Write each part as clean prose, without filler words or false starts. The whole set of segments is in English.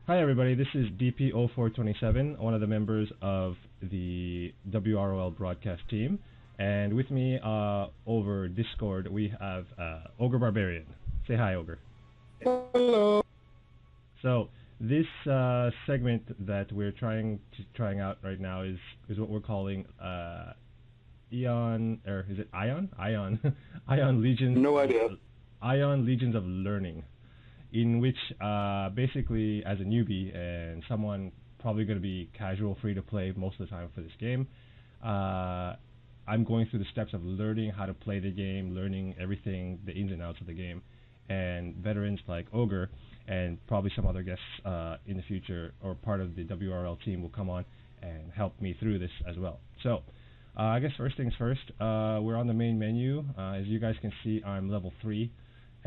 Hi everybody, this is DP0427, one of the members of the WROL broadcast team, and with me over Discord we have OgreBarberian. Say hi, Ogre. Hello. So this segment that we're trying out right now is what we're calling Aion, or is it Aion? Aion, Aion Legions. No idea. Aion Legions of Learning, in which basically as a newbie and someone probably going to be casual, free to play most of the time for this game, I'm going through the steps of learning how to play the game, learning everything, the ins and outs of the game, and veterans like Ogre and probably some other guests in the future or part of the WRL team will come on and help me through this as well. So I guess first things first, we're on the main menu. As you guys can see, I'm level 3.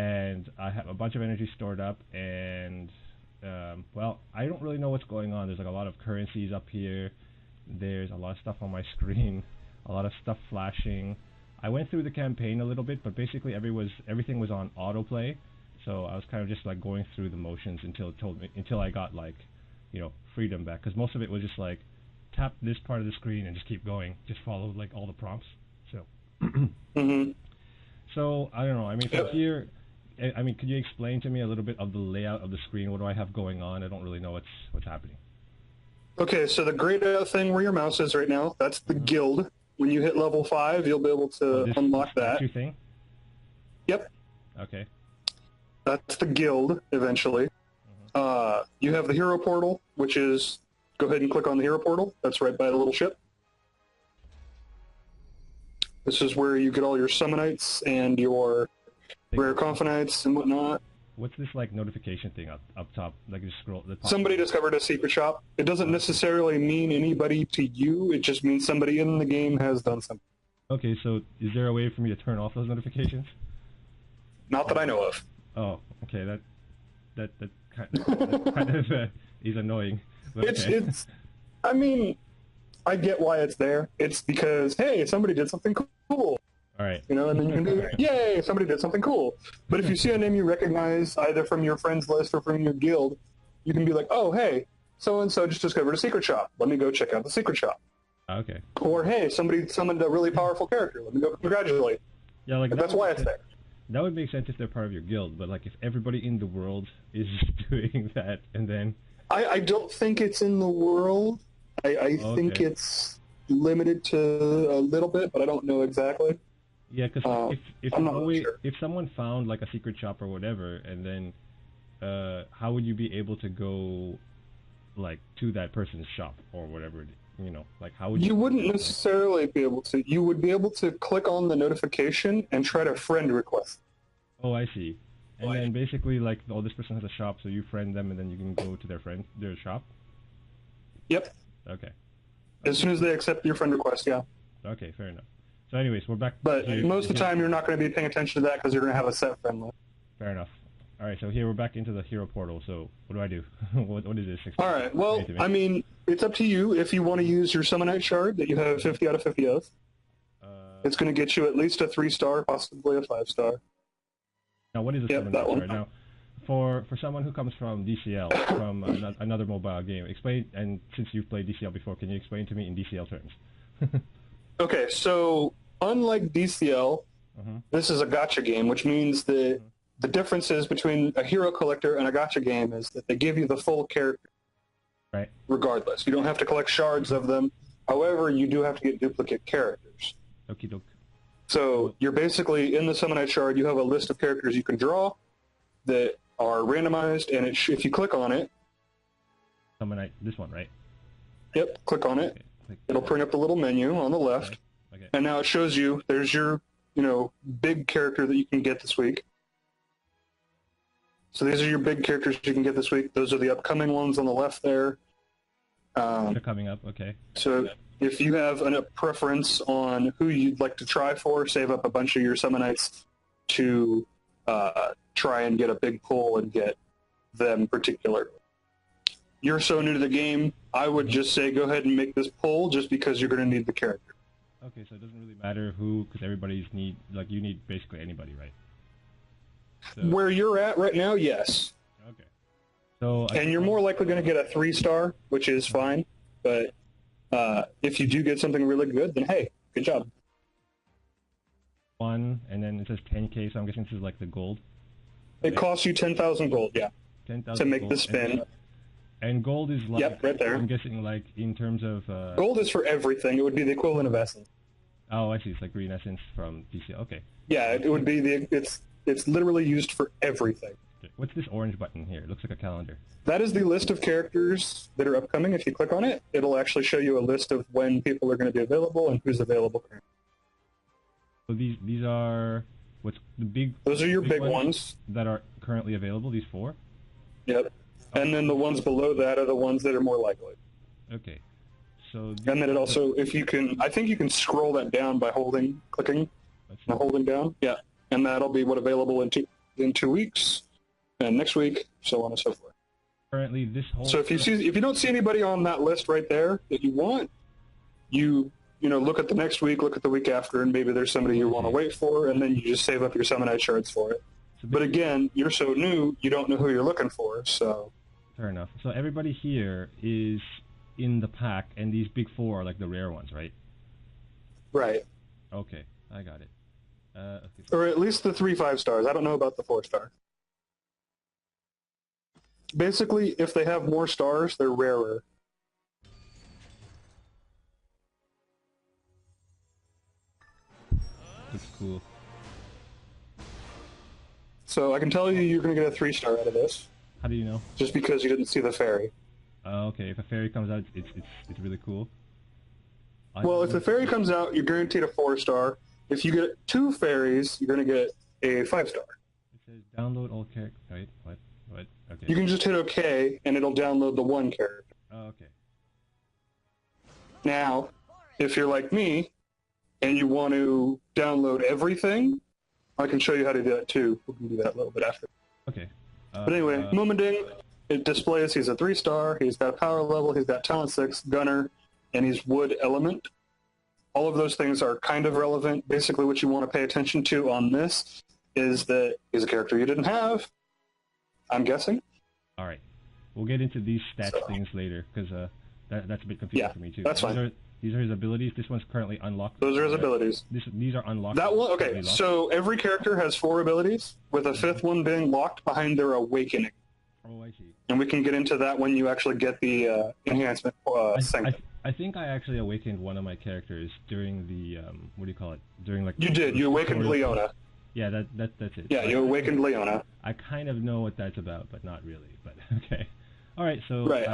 And I have a bunch of energy stored up, and well, I don't really know what's going on. There's like a lot of currencies up here. There's a lot of stuff on my screen, a lot of stuff flashing. I went through the campaign a little bit, but basically everything was on autoplay. So I was kind of just like going through the motions until I got like, you know, freedom back. Because most of it was just like tap this part of the screen and just keep going, just follow like all the prompts. So. So I don't know. I mean, from here. I mean, could you explain to me a little bit of the layout of the screen? What do I have going on? I don't really know what's happening. Okay, so the grayed out thing where your mouse is right now, that's the guild. When you hit level 5, you'll be able to unlock that. This thing? Yep. Okay. That's the guild, eventually. You have the hero portal, which is, go ahead and click on the hero portal. That's right by the little ship. This is where you get all your summonites and your rare confinites and whatnot. What's this like notification thing up top? Like you scroll. Somebody discovered a secret shop. It doesn't necessarily mean anybody to you. It just means somebody in the game has done something. Okay, so is there a way for me to turn off those notifications? Not that I know of. Oh, okay. That kind of is annoying. But It's. I mean, I get why it's there. It's because hey, somebody did something cool. All right. You know, and then you can do, yay, somebody did something cool. But if you see a name you recognize, either from your friends list or from your guild, you can be like, oh, hey, so-and-so just discovered a secret shop. Let me go check out the secret shop. Okay. Or, hey, somebody summoned a really powerful character. Let me go congratulate. Yeah, like that's why it's there. That would make sense if they're part of your guild, but like if everybody in the world is doing that, and then... I don't think it's in the world. I think it's limited to a little bit, but I don't know exactly. Yeah, because if someone found like a secret shop or whatever, and then how would you be able to go like to that person's shop or whatever? You know, like how would you? You wouldn't necessarily be able to. You would be able to click on the notification and try to friend request. Oh, I see. And then basically, like, oh, this person has a shop, so you friend them, and then you can go to their shop. Yep. Okay. As soon as they accept your friend request, yeah. Okay, fair enough. So anyways, we're back. But most of the time, you're not going to be paying attention to that because you're going to have a set friend list. Fair enough. All right, so here we're back into the hero portal. So what do I do? what is this? All right. Well, I mean, it's up to you. If you want to use your Summonite shard that you have 50 out of 50 of, it's going to get you at least a 3-star, possibly a 5-star. Now, what is a Summonite shard? Now, for someone who comes from DCL, from another mobile game, explain. And since you've played DCL before, can you explain to me in DCL terms? Okay, so unlike DCL, this is a gacha game, which means that the differences between a hero collector and a gacha game is that they give you the full character, right? Regardless, you don't have to collect shards of them. However, you do have to get duplicate characters. Okie doke. So you're basically in the Summonite shard. You have a list of characters you can draw that are randomized, and if you click on it, Summonite, this one, right? Yep, click on it. Okay. It'll bring up the little menu on the left, and now it shows you there's your, big character that you can get this week. So these are your big characters you can get this week. Those are the upcoming ones on the left there. They're coming up, okay. So if you have a preference on who you'd like to try for, save up a bunch of your Summonites to try and get a big pull and get them particularly. You're so new to the game, I would just say go ahead and make this pull just because you're going to need the character. Okay, so it doesn't really matter who, because everybody's you need basically anybody, right? So, where you're at right now, yes. Okay. So And you're more likely going to get a 3-star, which is fine. But if you do get something really good, then hey, good job. 1, and then it says 10K, so I'm guessing this is like the gold. It costs you 10,000 gold, yeah, 10,000 to make gold. the spin. And gold is like, Yep, right there. I'm guessing like in terms of... Gold is for everything. It would be the equivalent of essence. Oh, I see. It's like green essence from DC. Okay. Yeah, it would be it's literally used for everything. Okay. What's this orange button here? It looks like a calendar. That is the list of characters that are upcoming. If you click on it, it'll actually show you a list of when people are going to be available and who's available currently. So these are what's the big... Those are your big ones that are currently available, these 4? Yep. And then the ones below that are the ones that are more likely. Okay. So and then it also, if you can, I think you can scroll that down by clicking and holding down. Yeah. And that'll be what available in 2 weeks and next week, so on and so forth. Currently, this whole... So if you don't see anybody on that list right there that you want, you look at the next week, look at the week after, and maybe there's somebody you want to wait for, and then you just save up your Summonite shards for it. But again, you're so new, you don't know who you're looking for, so... Fair enough. So everybody here is in the pack, and these big 4 are like the rare ones, right? Right. Okay, I got it. Okay. Or at least the 3 5-stars. I don't know about the 4-star. Basically, if they have more stars, they're rarer. That's cool. So I can tell you you're going to get a 3-star out of this. How do you know? Just because you didn't see the fairy. Okay, if a fairy comes out, it's really cool. Well, if the fairy comes out, you're guaranteed a 4-star. If you get 2 fairies, you're going to get a 5-star. It says download all characters. Right? What? Okay. You can just hit OK, and it'll download the 1 character. Oh, okay. Now, if you're like me, and you want to download everything, I can show you how to do that too. We can do that a little bit after. Okay. But anyway, Mumending, it displays he's a 3-star, he's got power level, he's got talent 6, gunner, and he's wood element. All of those things are kind of relevant. Basically what you want to pay attention to on this is that he's a character you didn't have, I'm guessing. All right. We'll get into these stats things later, because that's a bit confusing for me too. That's fine. These are his abilities. This one's currently unlocked. Those are his abilities. These are unlocked. That one, okay, so every character has 4 abilities, with a 5th one being locked behind their awakening. Oh, I see. And we can get into that when you actually get the enhancement thing. I think I actually awakened one of my characters during the, what do you call it? During like... You did. You awakened Leona. Yeah, that's it. Yeah, you awakened Leona. I kind of know what that's about, but not really. But okay. All right, so... Right,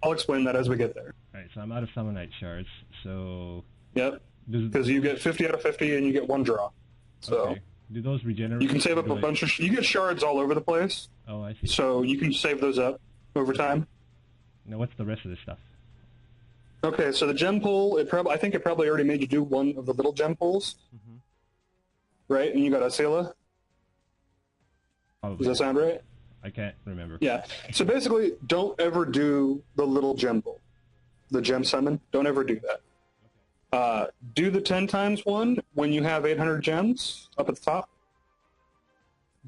I'll explain that as we get there. All right, so I'm out of Summonite shards, so... Yep, because you get 50 out of 50 and you get 1 draw. So okay. Do those regenerate? You can save up a bunch of... You get shards all over the place. Oh, I see. So you can save those up over time. Now, what's the rest of this stuff? Okay, so the gem pool, I think it probably already made you do one of the little gem pools. Mm-hmm. Right? And you got Asela? Probably. Does that sound right? I can't remember. Yeah. So basically, don't ever do the little gem pool. The gem summon. Don't ever do that. Okay. Do the 10 times one when you have 800 gems up at the top.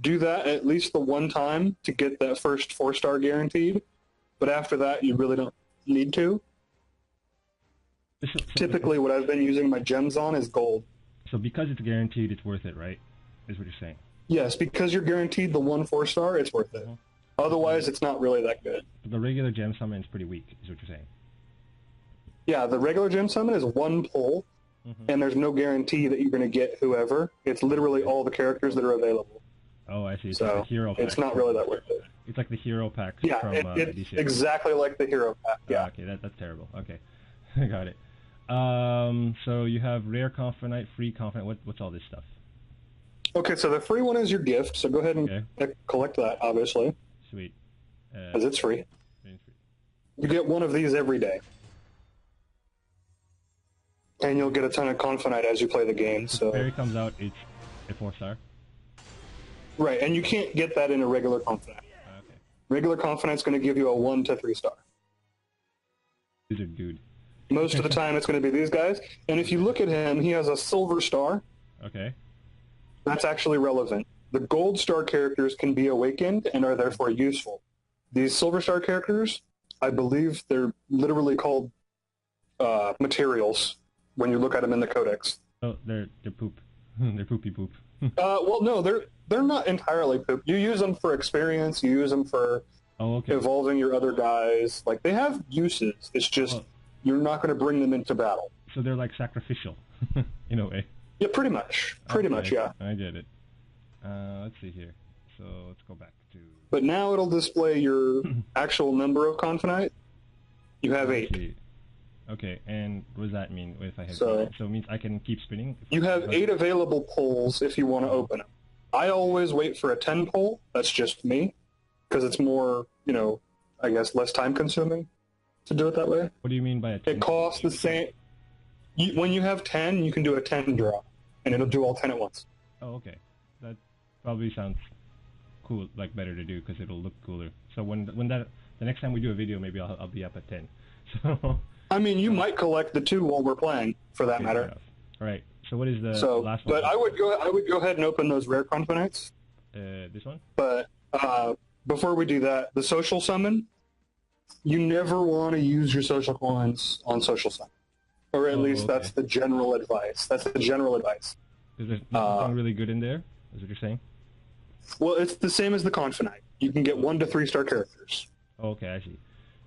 Do that at least the 1 time to get that first 4-star guaranteed. But after that, you really don't need to. Typically, what I've been using my gems on is gold. So because it's guaranteed, it's worth it, right? Is what you're saying? Yes, because you're guaranteed the 1 4-star, it's worth it. Otherwise, it's not really that good. But the regular gem summon is pretty weak, is what you're saying? Yeah, the regular gem summon is 1 pull, and there's no guarantee that you're going to get whoever. It's literally all the characters that are available. Oh, I see. It's so like the hero pack. It's not really that worth it. It's like the hero pack yeah, from it's DC. Exactly like the hero pack, yeah. Okay, that's terrible. Okay, got it. So you have rare confidant, free confidant. What's all this stuff? Okay, so the free one is your gift, so go ahead and collect that, obviously. Sweet. Because it's free. You get one of these every day. And you'll get a ton of confidant as you play the game. So if fairy comes out, it's a 4-star? Right, and you can't get that in a regular confidant. Okay. Regular confidant's going to give you a 1 to 3-star. Wizard dude. Most of the time it's going to be these guys. And if you look at him, he has a silver star. Okay. That's actually relevant. The gold star characters can be awakened and are therefore useful. These Silver Star characters, I believe they're literally called materials when you look at them in the codex. Oh, they're poop. They're poopy poop. Well, no, they're not entirely poop. You use them for experience. You use them for evolving your other guys. Like, they have uses. It's just you're not going to bring them into battle. So they're like sacrificial, in a way. Yeah, pretty much. Pretty much, yeah. I get it. Let's see here. So let's go back to... But now it'll display your actual number of Confinite. You have 8. Okay, and what does that mean if I have 8? So it means I can keep spinning? You have 8 available pulls if you want to open them. I always wait for a 10 pull. That's just me. Because it's more, I guess less time consuming to do it that way. What do you mean by a 10? It costs the same... when you have 10, you can do a 10 draw. And it'll do all 10 at once. Oh, okay. That probably sounds cool, like better to do because it'll look cooler. So when the next time we do a video, maybe I'll be up at 10. So I mean, you might collect the 2 while we're playing, for that matter. All right. So what is the last one? But I would go ahead and open those rare Confinites. This one. But before we do that, the social summon, you never want to use your social coins on social summon, or at least that's the general advice. That's the general advice. Is there something really good in there? Is what you're saying? Well, it's the same as the Confinite. You can get 1 to 3 star characters. Okay, I see.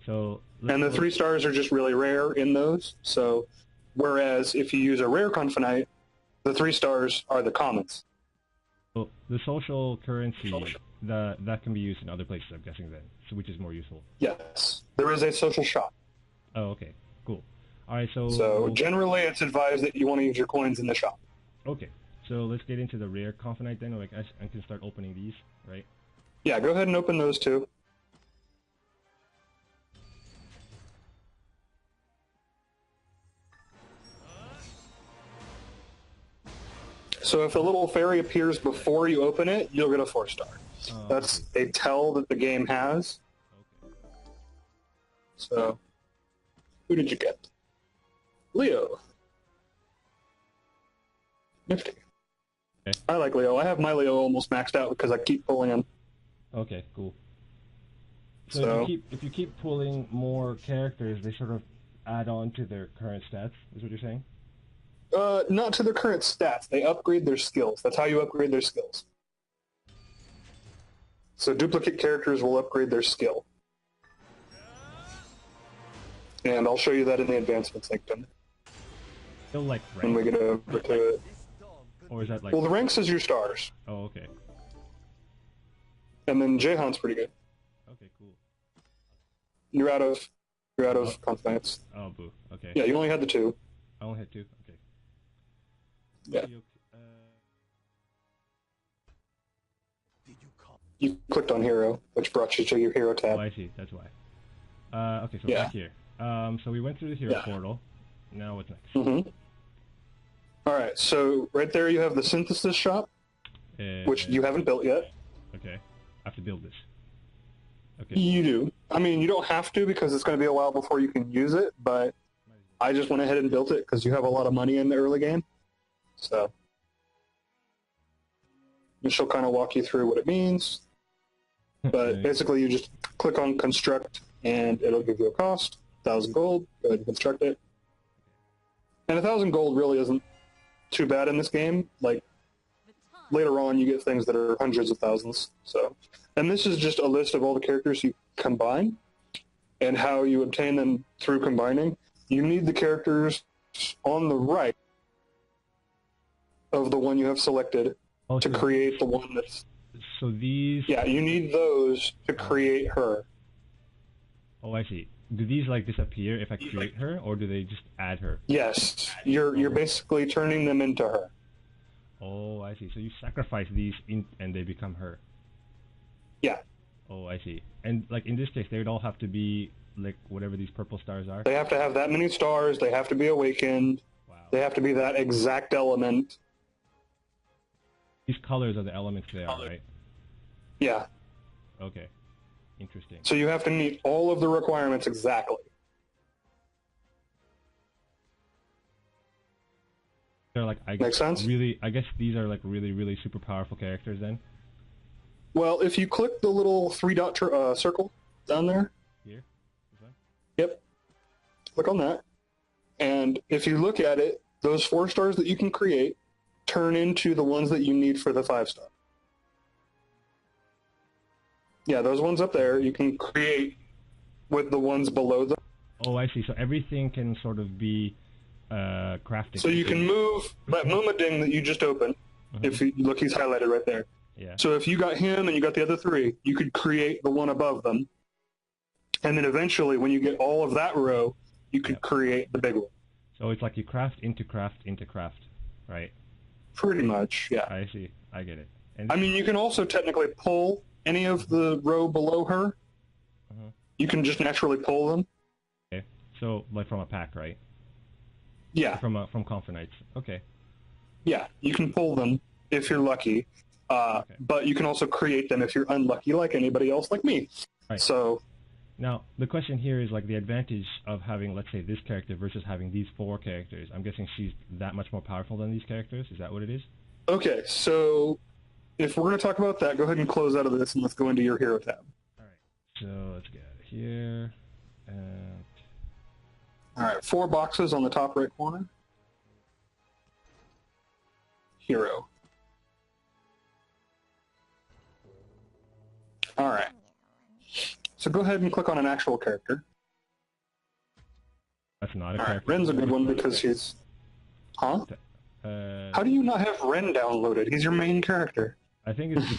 So and the 3 stars are just really rare in those. So, whereas if you use a rare Confinite, the 3 stars are the commons. So the social currency that can be used in other places, I'm guessing then, so which is more useful. Yes, there is a social shop. Oh, okay, cool. All right, so generally it's advised that you want to use your coins in the shop. Okay, so let's get into the rare Confinite then. Like I can start opening these, right? Yeah, go ahead and open those 2. So if the little fairy appears before you open it, you'll get a 4 star. That's a tell that the game has. Okay. So, who did you get? Leo. Nifty. Okay. I like Leo. I have my Leo almost maxed out because I keep pulling him. Okay, cool. So if you keep pulling more characters, they sort of add on to their current stats, is what you're saying? Not to their current stats. They upgrade their skills. That's how you upgrade their skills. So duplicate characters will upgrade their skill. And I'll show you that in the advancements section. Still like rank? When we get over to it. Or is that like... Well, the ranks is your stars. Oh, okay. And then Jahan's pretty good. Okay, cool. You're out of confidence. Oh, boo. Okay. Yeah, you only had the 2. I only had 2. Okay. Yeah. You clicked on hero, which brought you to your hero tab. Oh, I see. That's why. Okay, so back here. So we went through the hero portal. Now what's next? Mm-hmm. All right. So right there, you have the synthesis shop, which you haven't built yet. Okay. I have to build this. Okay. You do. I mean, you don't have to because it's going to be a while before you can use it. But I just went ahead and built it because you have a lot of money in the early game. So she'll kind of walk you through what it means. But basically, you just click on construct, and it'll give you a cost, 1,000 gold. Go ahead and construct it. And 1,000 gold really isn't too bad in this game. Like, later on, you get things that are hundreds of thousands. So, and this is just a list of all the characters you combine and how you obtain them through combining. You need the characters on the right of the one you have selected to create the one that's... So these... Yeah, you need those to create her. Oh, I see. Do these like disappear if I create her, or do they just add her? Yes, you're basically turning them into her. Oh, I see. So you sacrifice these and they become her. Yeah. Oh, I see. And like in this case, they would all have to be like whatever these purple stars are? They have to have that many stars. They have to be awakened. Wow. They have to be that exact element. These colors are the elements they are, right? Yeah. Okay. Interesting. So you have to meet all of the requirements exactly. They're like, I guess, Makes sense? Really, I guess these are like really, really super powerful characters then? Well, if you click the little 3-dot circle down there. Here? This one? Yep. Click on that. And if you look at it, those 4 stars that you can create turn into the ones that you need for the 5-star. Yeah, those ones up there, you can create with the ones below them. Oh, I see. So everything can sort of be crafted. So you can move that Mumading that you just opened. If you look, he's highlighted right there. Yeah. So if you got him and you got the other 3, you could create the one above them. And then eventually, when you get all of that row, you could create the big one. So it's like you craft into craft into craft, right? Pretty much, yeah. I see. I get it. And I mean, you can also technically pull any of the row below her. You can just naturally pull them. okay. So like from a pack, right? Yeah, From Confer Nights. Okay. yeah. You can pull them if you're lucky. But you can also create them if you're unlucky, like anybody else like me. Right. So Now, the question here is like the advantage of having, let's say, this character versus having these 4 characters. I'm guessing she's that much more powerful than these characters. Is that what it is? okay, so if we're going to talk about that, go ahead and close out of this and let's go into your hero tab. All right. So let's get out of here. And All right, 4 boxes on the top right corner. Hero. All right. So go ahead and click on an actual character. that's not a All right, character. Ren's a good one because he's... Huh? How do you not have Ren downloaded? He's your main character. I think it's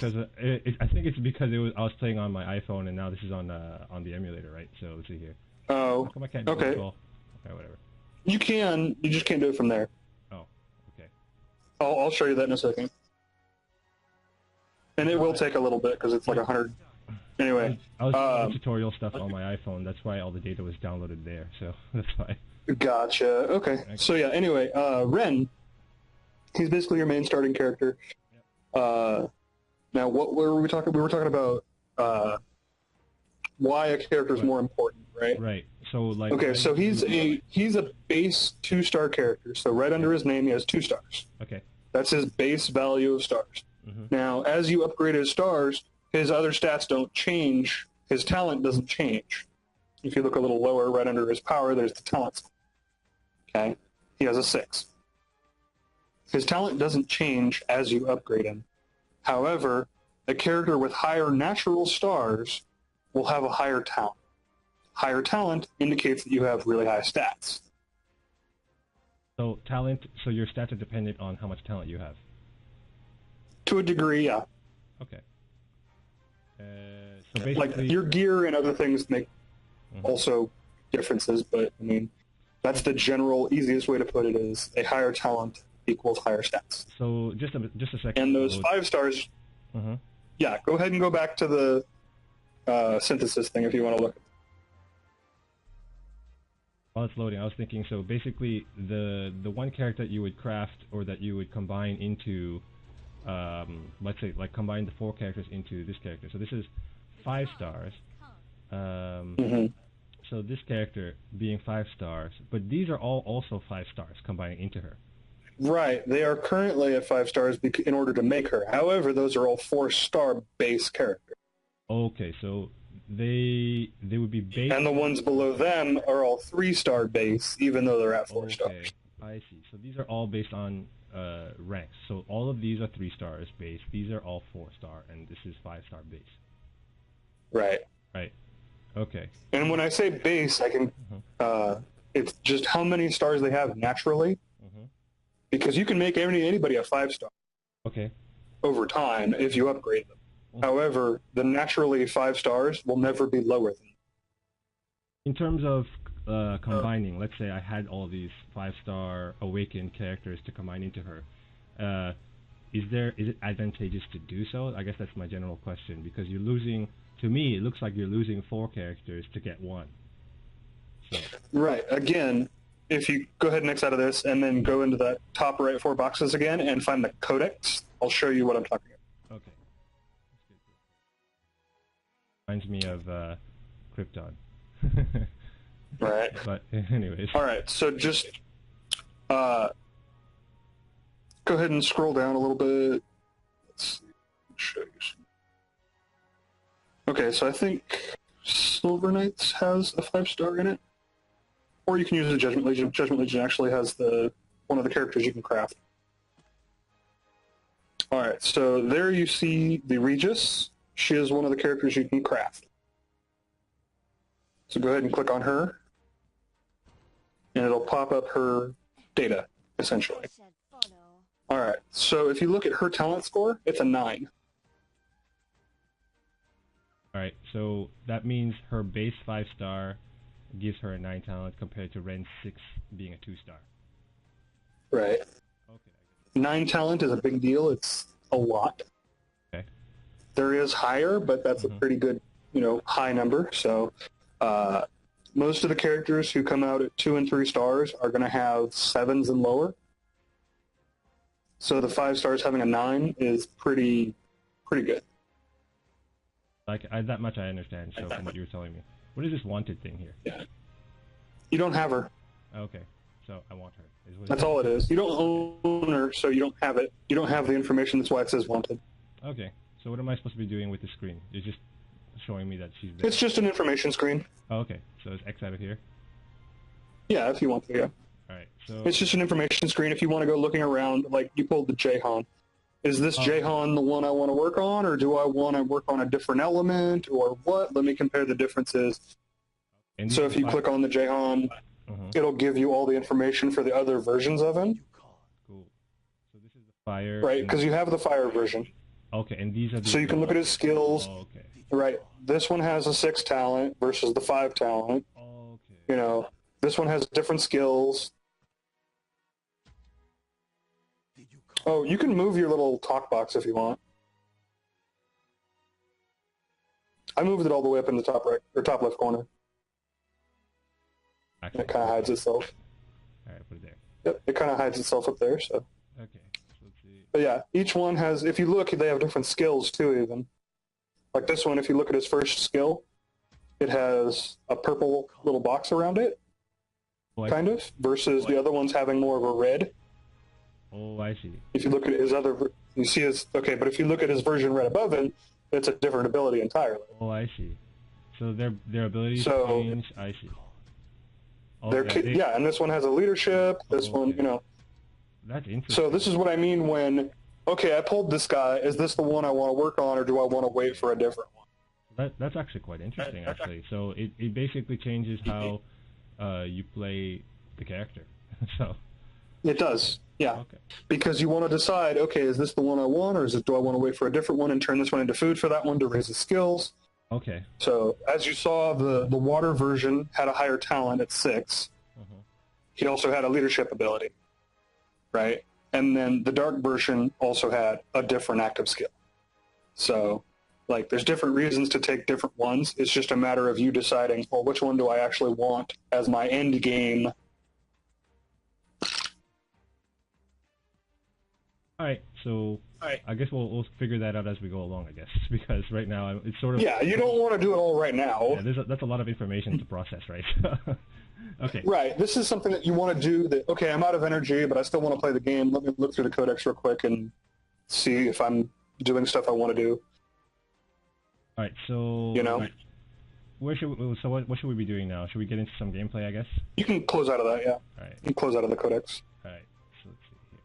because I was playing on my iPhone and now this is on the emulator, right? So let's see here. Oh, How come I can't do okay. it? Well, okay, whatever. You can. You just can't do it from there. Oh, okay. I'll show you that in a second. And it will take a little bit because it's like 100. Anyway. I was doing the tutorial stuff on my iPhone. That's why all the data was downloaded there. So that's why. Gotcha. Okay. So yeah. Anyway, Ren. He's basically your main starting character. Now, what were we talking? We were talking about why a character is more important, right? Right. So like. Okay. So he's a base 2-star character. So right under his name, he has 2 stars. Okay. That's his base value of stars. Now, as you upgrade his stars, his other stats don't change. His talent doesn't change. If you look a little lower, right under his power, there's the talent. Okay? He has a 6. His talent doesn't change as you upgrade him. However, a character with higher natural stars will have a higher talent. Higher talent indicates that you have really high stats. So talent. So your stats are dependent on how much talent you have. To a degree, yeah. Okay. So basically, Like your gear and other things make also differences, but I mean, that's the general easiest way to put it is a higher talent equals higher stats. So just a second. And those 5 stars, yeah, go ahead and go back to the synthesis thing if you want to look. While it's loading, I was thinking. So basically, the one character that you would craft or that you would combine into, let's say, like combine the 4 characters into this character. So this is 5 stars. So this character being 5 stars, but these are all also 5 stars combining into her. Right, they are currently at 5 stars in order to make her. However, those are all 4-star base characters. Okay, so they would be base. And the ones below them are all 3-star base, even though they're at 4 stars. I see. So these are all based on ranks. So all of these are 3 stars base. These are all 4-star, and this is 5-star base. Right. Right. Okay. And when I say base, I can. It's just how many stars they have naturally. Because you can make anybody a 5-star. Okay. Over time, if you upgrade them. However, the naturally 5 stars will never be lower than. In terms of combining, let's say I had all these 5-star awakened characters to combine into her. Is it advantageous to do so? I guess that's my general question, because you're losing. To me, it looks like you're losing 4 characters to get 1. So. Right. Again, if you go ahead and X out of this and then go into that top right 4 boxes again and find the codex, I'll show you what I'm talking about. Okay. Reminds me of Krypton. Right. But anyways. All right. So just go ahead and scroll down a little bit. Let's see. Show you some. Okay. So I think Silver Knights has a 5-star in it. Or you can use a Judgment Legion. Judgment Legion actually has one of the characters you can craft. Alright, so there you see the Regis. She is one of the characters you can craft. So go ahead and click on her, and it'll pop up her data, essentially. Alright, so if you look at her talent score, it's a 9. Alright, so that means her base 5-star gives her a 9 talent compared to Ren's 6 being a 2-star. Right. Okay. 9 talent is a big deal. It's a lot. Okay. There is higher, but that's a pretty good, high number. So most of the characters who come out at 2 and 3 stars are going to have 7s and lower. So the 5 stars having a 9 is pretty good. That much I understand, so from what you were telling me. What is this wanted thing here? Yeah. You don't have her. Okay, so I want her. That's all it is. You don't own her, so you don't have it. You don't have the information, that's why it says wanted. Okay, so what am I supposed to be doing with the screen? It's just showing me that she's there. It's just an information screen. Oh, okay, so it's X out of here? Yeah, if you want to, yeah. Alright, so... It's just an information screen if you want to go looking around, like you pulled the Jahan. Is this Jahan the one I want to work on, or do I want to work on a different element, or what? Let me compare the differences. So if you click on the Jahan, it'll give you all the information for the other versions of him. Cool. So this is the fire... Right, because you have the fire version. Okay, and these are the... So you can look at his skills. Oh, okay. Right, this one has a 6 talent versus the 5 talent. Okay. This one has different skills. Oh, you can move your little talk box if you want. I moved it all the way up in the top right or top left corner. Actually, it kind of hides itself. All right, put it there. Yep, it kind of hides itself up there. So. Okay, so let's see. But yeah, each one has. If you look, they have different skills too. Even like this one, if you look at his first skill, it has a purple little box around it, kind of, versus the other ones having more of a red. Oh, I see. If you look at his other, you see his, okay, but if you look at his version right above him, it's a different ability entirely. Oh, I see. So their abilities change, I see. Okay, yeah, and this one has a leadership, this one, That's interesting. So this is what I mean when, okay, I pulled this guy, is this the one I want to work on, or do I want to wait for a different one? That's actually quite interesting, actually. So it basically changes how you play the character. So it does. Yeah, okay. Because you want to decide, okay, is this the one I want, or do I want to wait for a different one and turn this one into food for that one to raise his skills? Okay. So as you saw, the water version had a higher talent at 6. He also had a leadership ability, right? And then the dark version also had a different active skill. So, there's different reasons to take different ones. It's just a matter of you deciding, well, which one do I actually want as my end game? All right, so I guess we'll figure that out as we go along, I guess, because right now it's sort of... Yeah, you don't want to do it all right now. Yeah, that's a lot of information to process, right? Okay. Right, this is something that you want to do that, okay, I'm out of energy, but I still want to play the game. Let me look through the codex real quick and see if I'm doing stuff I want to do. All right, so... what should we be doing now? Should we get into some gameplay, I guess? You can close out of that, yeah. All right. You can close out of the codex. All right, so let's see here.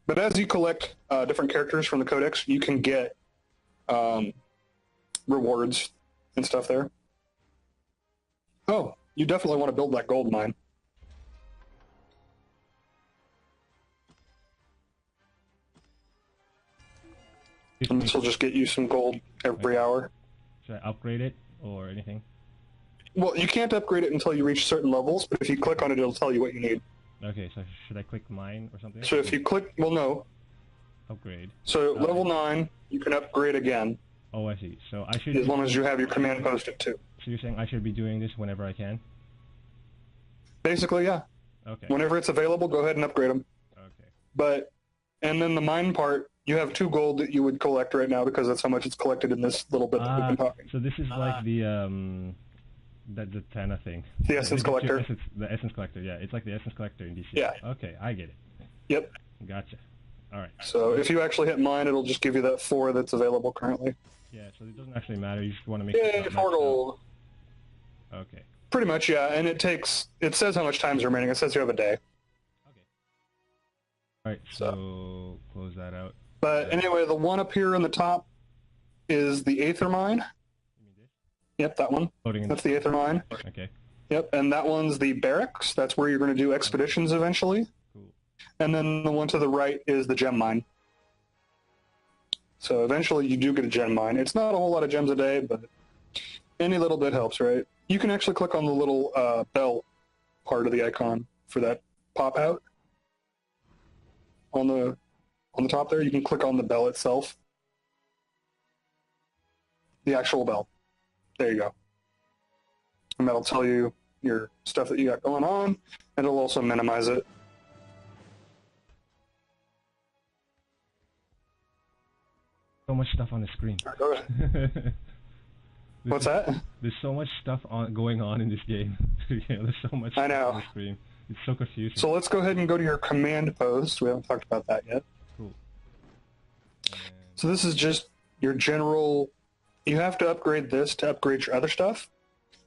But as you collect different characters from the codex, you can get rewards and stuff there. Oh, you definitely want to build that gold mine. And this will just get you some gold every hour. Should I upgrade it or anything? Well, you can't upgrade it until you reach certain levels, but if you click on it, it'll tell you what you need. Okay, so should I click mine or something? So if you click, well, no. Upgrade. So level 9, you can upgrade again. Oh, I see. So I should... As long as you have your command posted too. So you're saying I should be doing this whenever I can? Basically, yeah. Okay. Whenever it's available, go ahead and upgrade them. Okay. And then the mine part, you have 2 gold that you would collect right now because that's how much it's collected in this little bit that we've been talking. So this is like the Tana thing. The essence collector. The essence collector, yeah. It's like the essence collector in DC. Yeah. Okay, I get it. Yep. Gotcha. All right. So if you actually hit mine, it'll just give you that 4 that's available currently. Yeah, so it doesn't actually matter. You just want to make Yay, 4 gold. Okay. Pretty much, yeah. And it says how much time's remaining. It says you have a day. Okay. All right, so close that out. But anyway, the one up here on the top is the Aether Mine. You mean this? Yep, that one. That's the Aether Mine. Okay. Yep, and that one's the Barracks. That's where you're going to do expeditions eventually. Cool. And then the one to the right is the Gem Mine. So eventually you do get a gem mine. It's not a whole lot of gems a day, but any little bit helps, right? You can actually click on the little bell part of the icon for that pop out. On the top there, you can click on the bell itself. The actual bell. There you go. And that'll tell you your stuff that you got going on, and it'll also minimize it. So much stuff on the screen. All right, go ahead. What's that? There's so much stuff going on in this game. Yeah, there's so much stuff on the screen. It's so confusing. So let's go ahead and go to your command post. We haven't talked about that yet. Cool. So this is just your general... You have to upgrade this to upgrade your other stuff.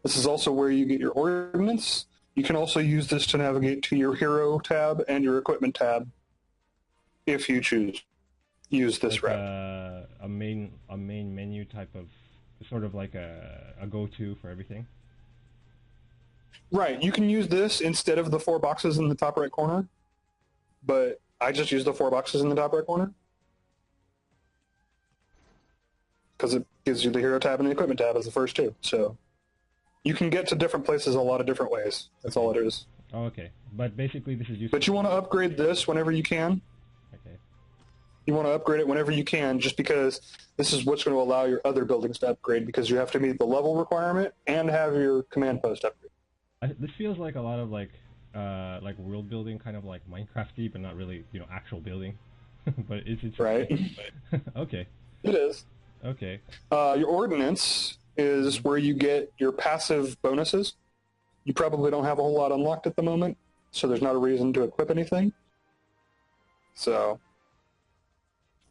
This is also where you get your ordnance. You can also use this to navigate to your hero tab and your equipment tab if you choose. Use this like route. A main menu type of, sort of like a go-to for everything. Right. You can use this instead of the 4 boxes in the top right corner, but I just use the 4 boxes in the top right corner because it gives you the hero tab and the equipment tab as the first 2. So you can get to different places a lot of different ways. That's all it is. Oh, okay. But basically this is useful. But you want to upgrade this whenever you can. Okay. You want to upgrade it whenever you can, just because this is what's going to allow your other buildings to upgrade, because you have to meet the level requirement and have your command post upgrade. This feels like a lot of like world building, kind of like Minecraft-y, but not really, actual building. But it's interesting. Right. Okay. It is. Okay. Your ordnance is where you get your passive bonuses. You probably don't have a whole lot unlocked at the moment, so there's not a reason to equip anything. So...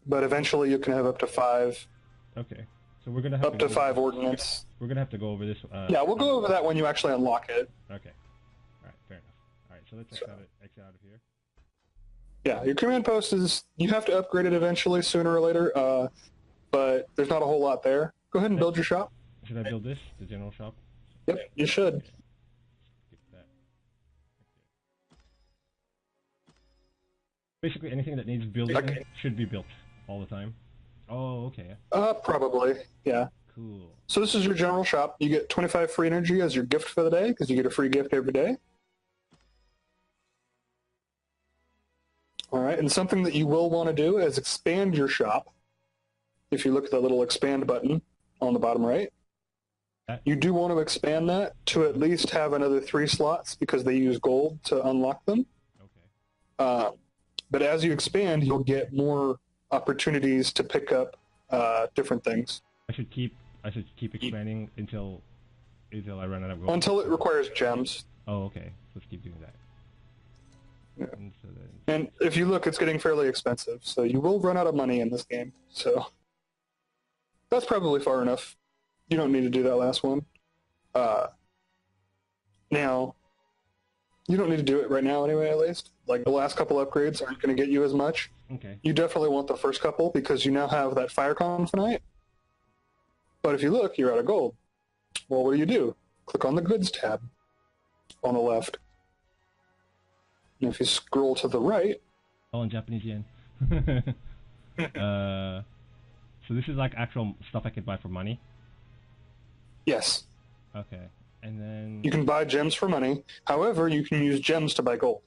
But eventually you can have up to 5. Okay. So we're gonna have up to 5 ordnance. We're gonna have to go over this. Yeah, we'll go over that when you actually unlock it. Okay. All right. Fair enough. All right. So let's exit out of here. Yeah, your command post is, you have to upgrade it eventually, sooner or later. But there's not a whole lot there. Go ahead and build your shop. Should I build this, the general shop? Yep, you should. Okay. Skip that. Okay. Basically, anything that needs building should be built all the time. Oh, okay. Probably, yeah. Cool. So this is your general shop. You get 25 free energy as your gift for the day, because you get a free gift every day. All right, and something that you will want to do is expand your shop. If you look at the little expand button on the bottom right, you do want to expand that to at least have another 3 slots, because they use gold to unlock them. Okay. But as you expand, you'll get more opportunities to pick up different things. I should keep expanding until I run out of gold. Until it requires gems. Oh, okay. Let's keep doing that. Yeah. And if you look, it's getting fairly expensive, so you will run out of money in this game. So that's probably far enough. You don't need to do that last one. Now, you don't need to do it right now anyway, at least. Like, the last couple upgrades aren't going to get you as much. Okay. You definitely want the first couple, because you now have that fire confinite. But if you look, you're out of gold. Well, what do? Click on the goods tab on the left. And if you scroll to the right... Oh, in Japanese yen. So this is like actual stuff I could buy for money? Yes. Okay. And then... You can buy gems for money. However, you can use gems to buy gold.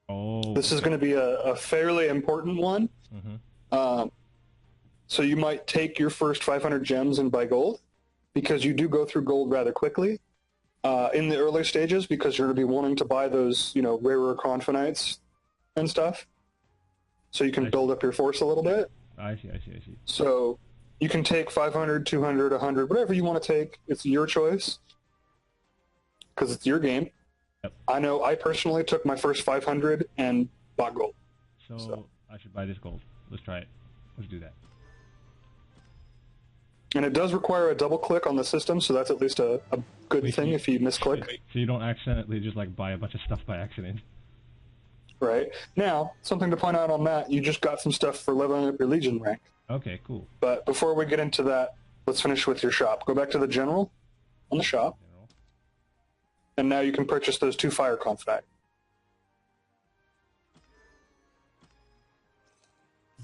Oh. This is going to be a fairly important one. Mm-hmm. So you might take your first 500 gems and buy gold, because you do go through gold rather quickly in the early stages, because you're going to be wanting to buy those, rarer confinites and stuff. So you can build up your force a little bit. I see. So you can take 500, 200, 100, whatever you want to take. It's your choice, because it's your game. Yep. I know I personally took my first 500 and bought gold. So I should buy this gold. Let's try it. Let's do that. And it does require a double click on the system, so that's at least a good thing if you misclick. So you don't accidentally just like buy a bunch of stuff by accident. Right. Now, something to point out on that, you just got some stuff for leveling up your Legion rank. Okay, cool. But before we get into that, let's finish with your shop. Go back to the general on the shop. And now you can purchase those 2 fire confidant.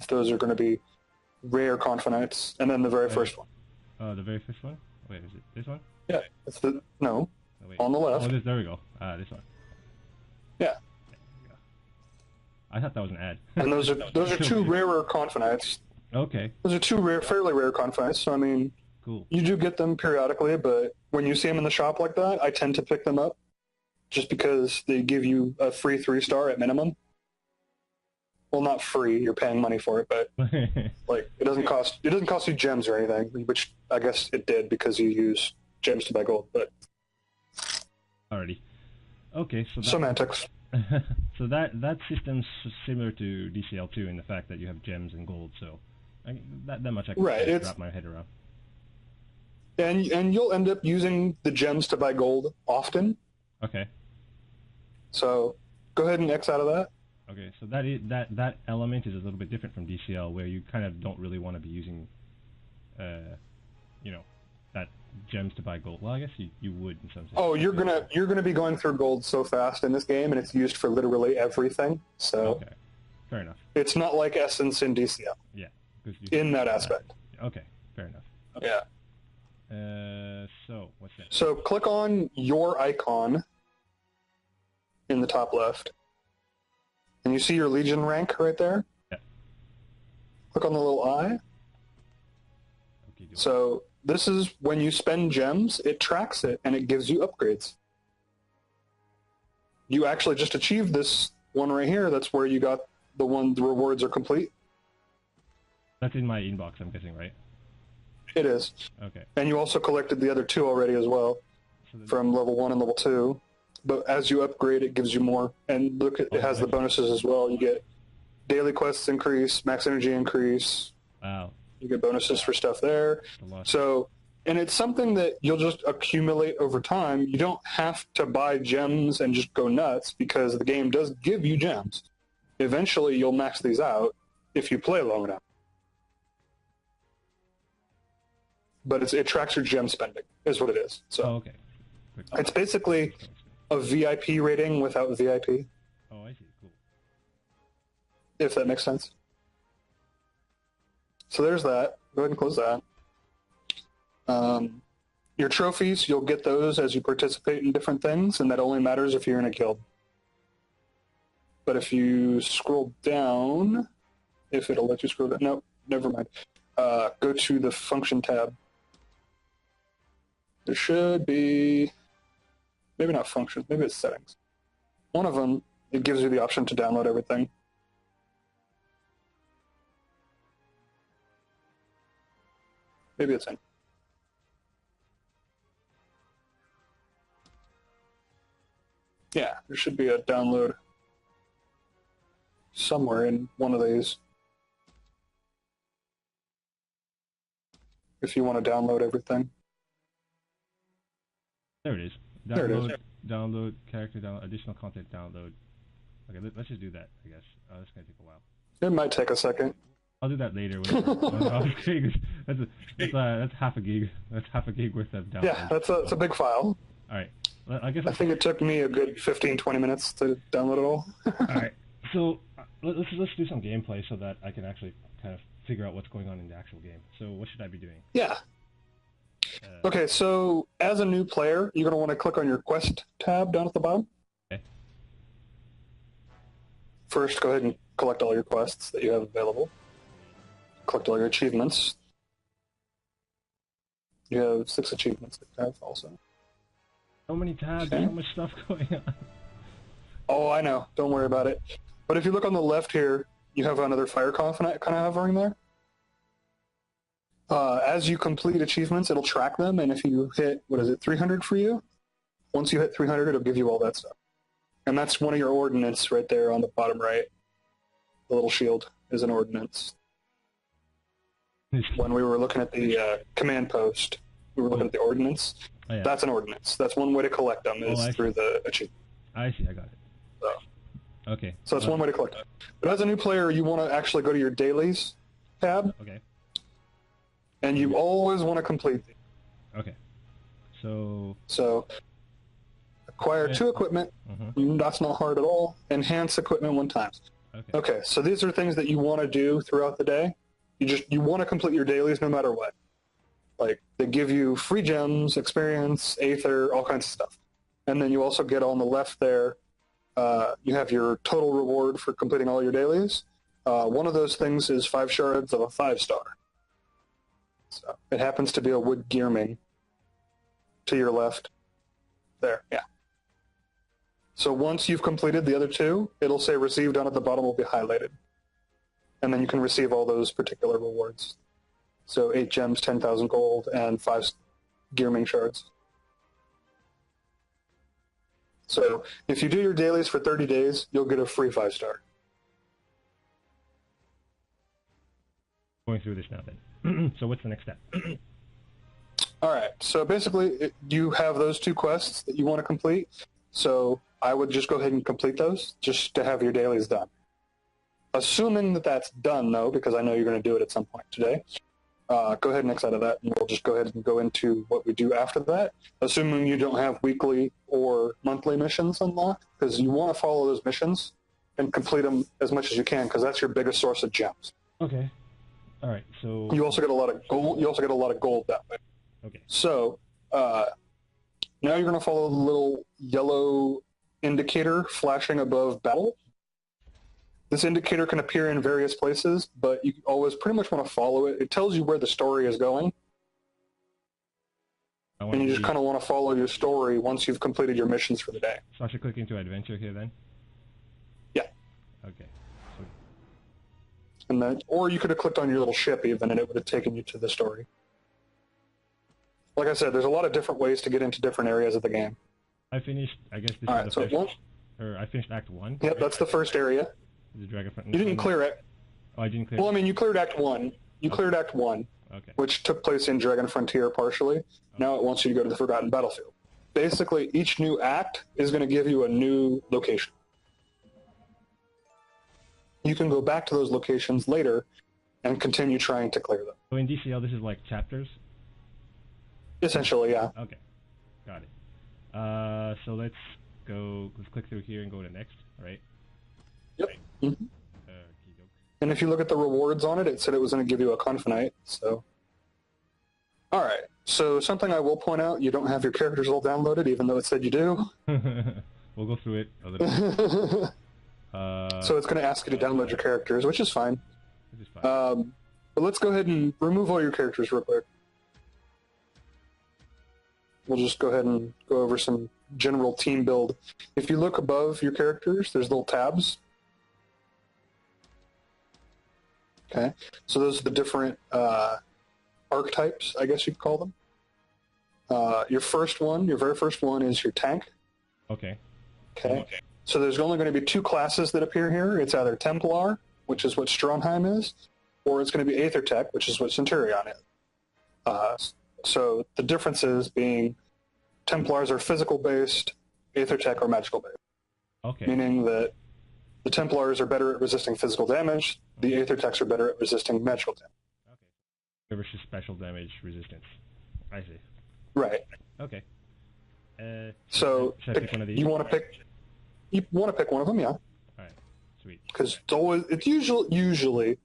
Those are going to be rare confidants, and then the very first one. The very first one? Wait, is it this one? Yeah, it's the no. Oh, wait. On the left. Oh, there we go. This one. Yeah. I thought that was an ad. And those are 2 rarer confidants. Okay. Those are 2 fairly rare confidants. So I mean, cool. You do get them periodically, but when you see them in the shop like that, I tend to pick them up, just because they give you a free 3-star at minimum. Well, not free. You're paying money for it, but like it doesn't cost you gems or anything, which I guess it did because you use gems to buy gold. But alrighty. Okay, so semantics. So that system's similar to DCL2 in the fact that you have gems and gold. So that much I can wrap my head around. And you'll end up using the gems to buy gold often. Okay. So go ahead and X out of that. Okay, so that element is a little bit different from DCL, where you kind of don't really want to be using, that gems to buy gold. Well, I guess you would in some sense. Oh, you're gonna be going through gold so fast in this game, and it's used for literally everything. So okay, fair enough. It's not like Essence in DCL. Yeah, in that aspect. Okay, fair enough. Yeah. So what's that? So click on your icon in the top left. And you see your Legion rank right there? Yeah. Click on the little eye. Okay, so this is when you spend gems, it tracks it, and it gives you upgrades. You actually just achieved this one right here. That's where you got the rewards are complete. That's in my inbox, I'm guessing, right? It is. Okay. And you also collected the other 2 already as well, from level 1 and level 2. But as you upgrade, it gives you more. And look, it has the bonuses as well. You get daily quests increase, max energy increase. Wow. You get bonuses for stuff there. So, and it's something that you'll just accumulate over time. You don't have to buy gems and just go nuts, because the game does give you gems. Eventually, you'll max these out if you play long enough. But it tracks your gem spending, is what it is. So okay. It's basically a VIP rating without VIP. Oh, I see. Cool. If that makes sense. So there's that. Go ahead and close that. Your trophies, you'll get those as you participate in different things, and that only matters if you're in a guild. But if you scroll down, if it'll let you scroll down, no, never mind. Go to the function tab. There should be, maybe not functions, maybe it's settings. One of them, it gives you the option to download everything. Maybe it's in. Yeah, there should be a download somewhere in one of these. If you want to download everything. There it is. There it is. Download, character download, additional content download. Okay, let's just do that, I guess. It's going to take a while. It might take a second. I'll do that later. That's half a gig. That's half a gig worth of download. Yeah, that's a big file. All right. I think it took me a good 15-20 minutes to download it all. All right. So let's do some gameplay so that I can actually kind of figure out what's going on in the actual game. So what should I be doing? Yeah. Okay, so as a new player, you're going to want to click on your quest tab down at the bottom. Okay. First, go ahead and collect all your quests that you have available. Collect all your achievements. You have 6 achievements that you have also. So many tabs, so much stuff going on. Oh, I know. Don't worry about it. But if you look on the left here, you have another fire confidant kind of hovering there. As you complete achievements, it'll track them, and if you hit, 300 for you? Once you hit 300, it'll give you all that stuff. And that's one of your ordnance right there on the bottom right, the little shield. is an ordnance. When we were looking at the command post, we were looking at the ordnance. Oh, yeah. That's an ordnance. That's one way to collect them, is through the achievement. I see, I got it. So, okay. So that's one way to collect them. But as a new player, you want to actually go to your dailies tab. Okay. And you always want to complete these. Okay. So acquire 2 equipment. That's not hard at all. Enhance equipment 1 time. Okay, so these are things that you want to do throughout the day. You want to complete your dailies no matter what. Like, they give you free gems, experience, aether, all kinds of stuff. And then you also get on the left there, you have your total reward for completing all your dailies. One of those things is 5 shards of a 5-star. So it happens to be a wood gearming to your left. There, yeah. So once you've completed the other 2, it'll say received down at the bottom will be highlighted. And then you can receive all those particular rewards. So 8 gems, 10,000 gold, and 5 gearming shards. So if you do your dailies for 30 days, you'll get a free 5-star. Going through this now then. So what's the next step? All right. So basically, you have those 2 quests that you want to complete. So I would just go ahead and complete those just to have your dailies done. Assuming that that's done, though, because I know you're going to do it at some point today, go ahead and exit out of that, and we'll just go ahead and go into what we do after that, assuming you don't have weekly or monthly missions unlocked, because you want to follow those missions and complete them as much as you can, because that's your biggest source of gems. Okay. All right. So you also get a lot of gold. You also get a lot of gold that way. Okay. So now you're going to follow the little yellow indicator flashing above battle. This indicator can appear in various places, but you always pretty much want to follow it. It tells you where the story is going. And you just kind of want to follow your story once you've completed your missions for the day. So I should click into adventure here then? Yeah. Okay. So and then, or you could have clicked on your little ship even, and it would have taken you to the story. Like I said, there's a lot of different ways to get into different areas of the game. I finished, I guess this All is right, the first, or I finished Act 1. Yep, that's the first area. The Dragonfront. You didn't clear it. Oh, I didn't clear it? Well, I mean, you cleared Act 1. You cleared Act 1, which took place in Dragon Frontier partially. Now it wants you to go to the Forgotten Battlefield. Basically, each new act is going to give you a new location. You can go back to those locations later and continue trying to clear them. So in DCL, this is like chapters? Essentially, yeah. Okay. Got it. So let's click through here and go to next, right? Yep. Mm-hmm. And if you look at the rewards on it, it said it was going to give you a Confinite, so... Alright, so something I will point out, you don't have your characters all downloaded, even though it said you do. We'll go through it a little bit. So it's going to ask you to download your characters, which is fine. Which is fine. But let's go ahead and remove all your characters real quick. We'll just go ahead and go over some general team build. If you look above your characters, there's little tabs. Okay, so those are the different archetypes, I guess you'd call them. Your very first one is your tank. Okay. Okay. So there's only going to be 2 classes that appear here. It's either Templar, which is what Stronheim is, or it's going to be Aethertech, which is what Centurion is. So the differences being Templars are physical-based, Aethertech are magical-based. Okay. Meaning that the Templars are better at resisting physical damage, the Aethertechs are better at resisting magical damage. Okay. Versus special damage resistance. I see. Right. Okay. So should I pick one of these? You want to pick one of them, yeah. All right. Sweet. Because it's usually,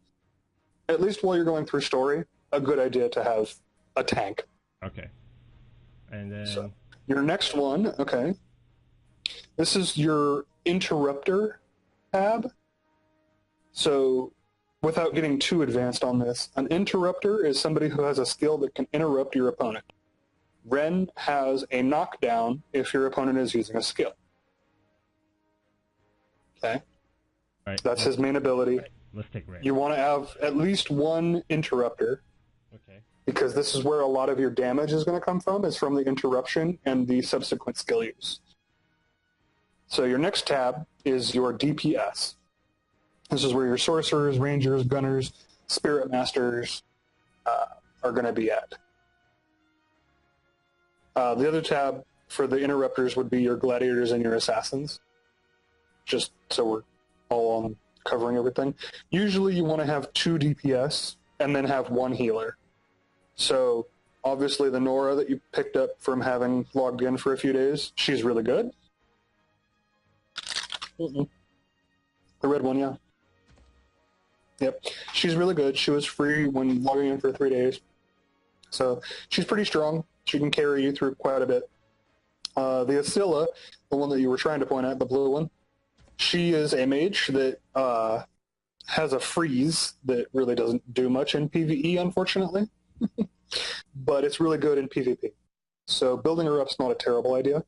at least while you're going through story, a good idea to have a tank. Okay. And then... So, your next one, okay. This is your Interrupter tab. So, without getting too advanced on this, an Interrupter is somebody who has a skill that can interrupt your opponent. Ren has a knockdown if your opponent is using a skill. Okay? Right. That's his main ability. Let's take Ren. You want to have at least one Interrupter. Okay. Because this is where a lot of your damage is going to come from, is from the interruption and the subsequent skill use. So your next tab is your DPS. This is where your sorcerers, rangers, gunners, spirit masters are going to be at. The other tab for the interrupters would be your gladiators and your assassins, just so we're all on covering everything. Usually you want to have 2 DPS and then have 1 healer. So obviously the Nora that you picked up from having logged in for a few days, she's really good. The red one, yeah. Yep, she's really good. She was free when logging in for 3 days. So she's pretty strong. She can carry you through quite a bit. The Ascilla, the one that you were trying to point at, the blue one, she is a mage that has a freeze that really doesn't do much in PvE, unfortunately. But it's really good in PvP. So building her up's not a terrible idea.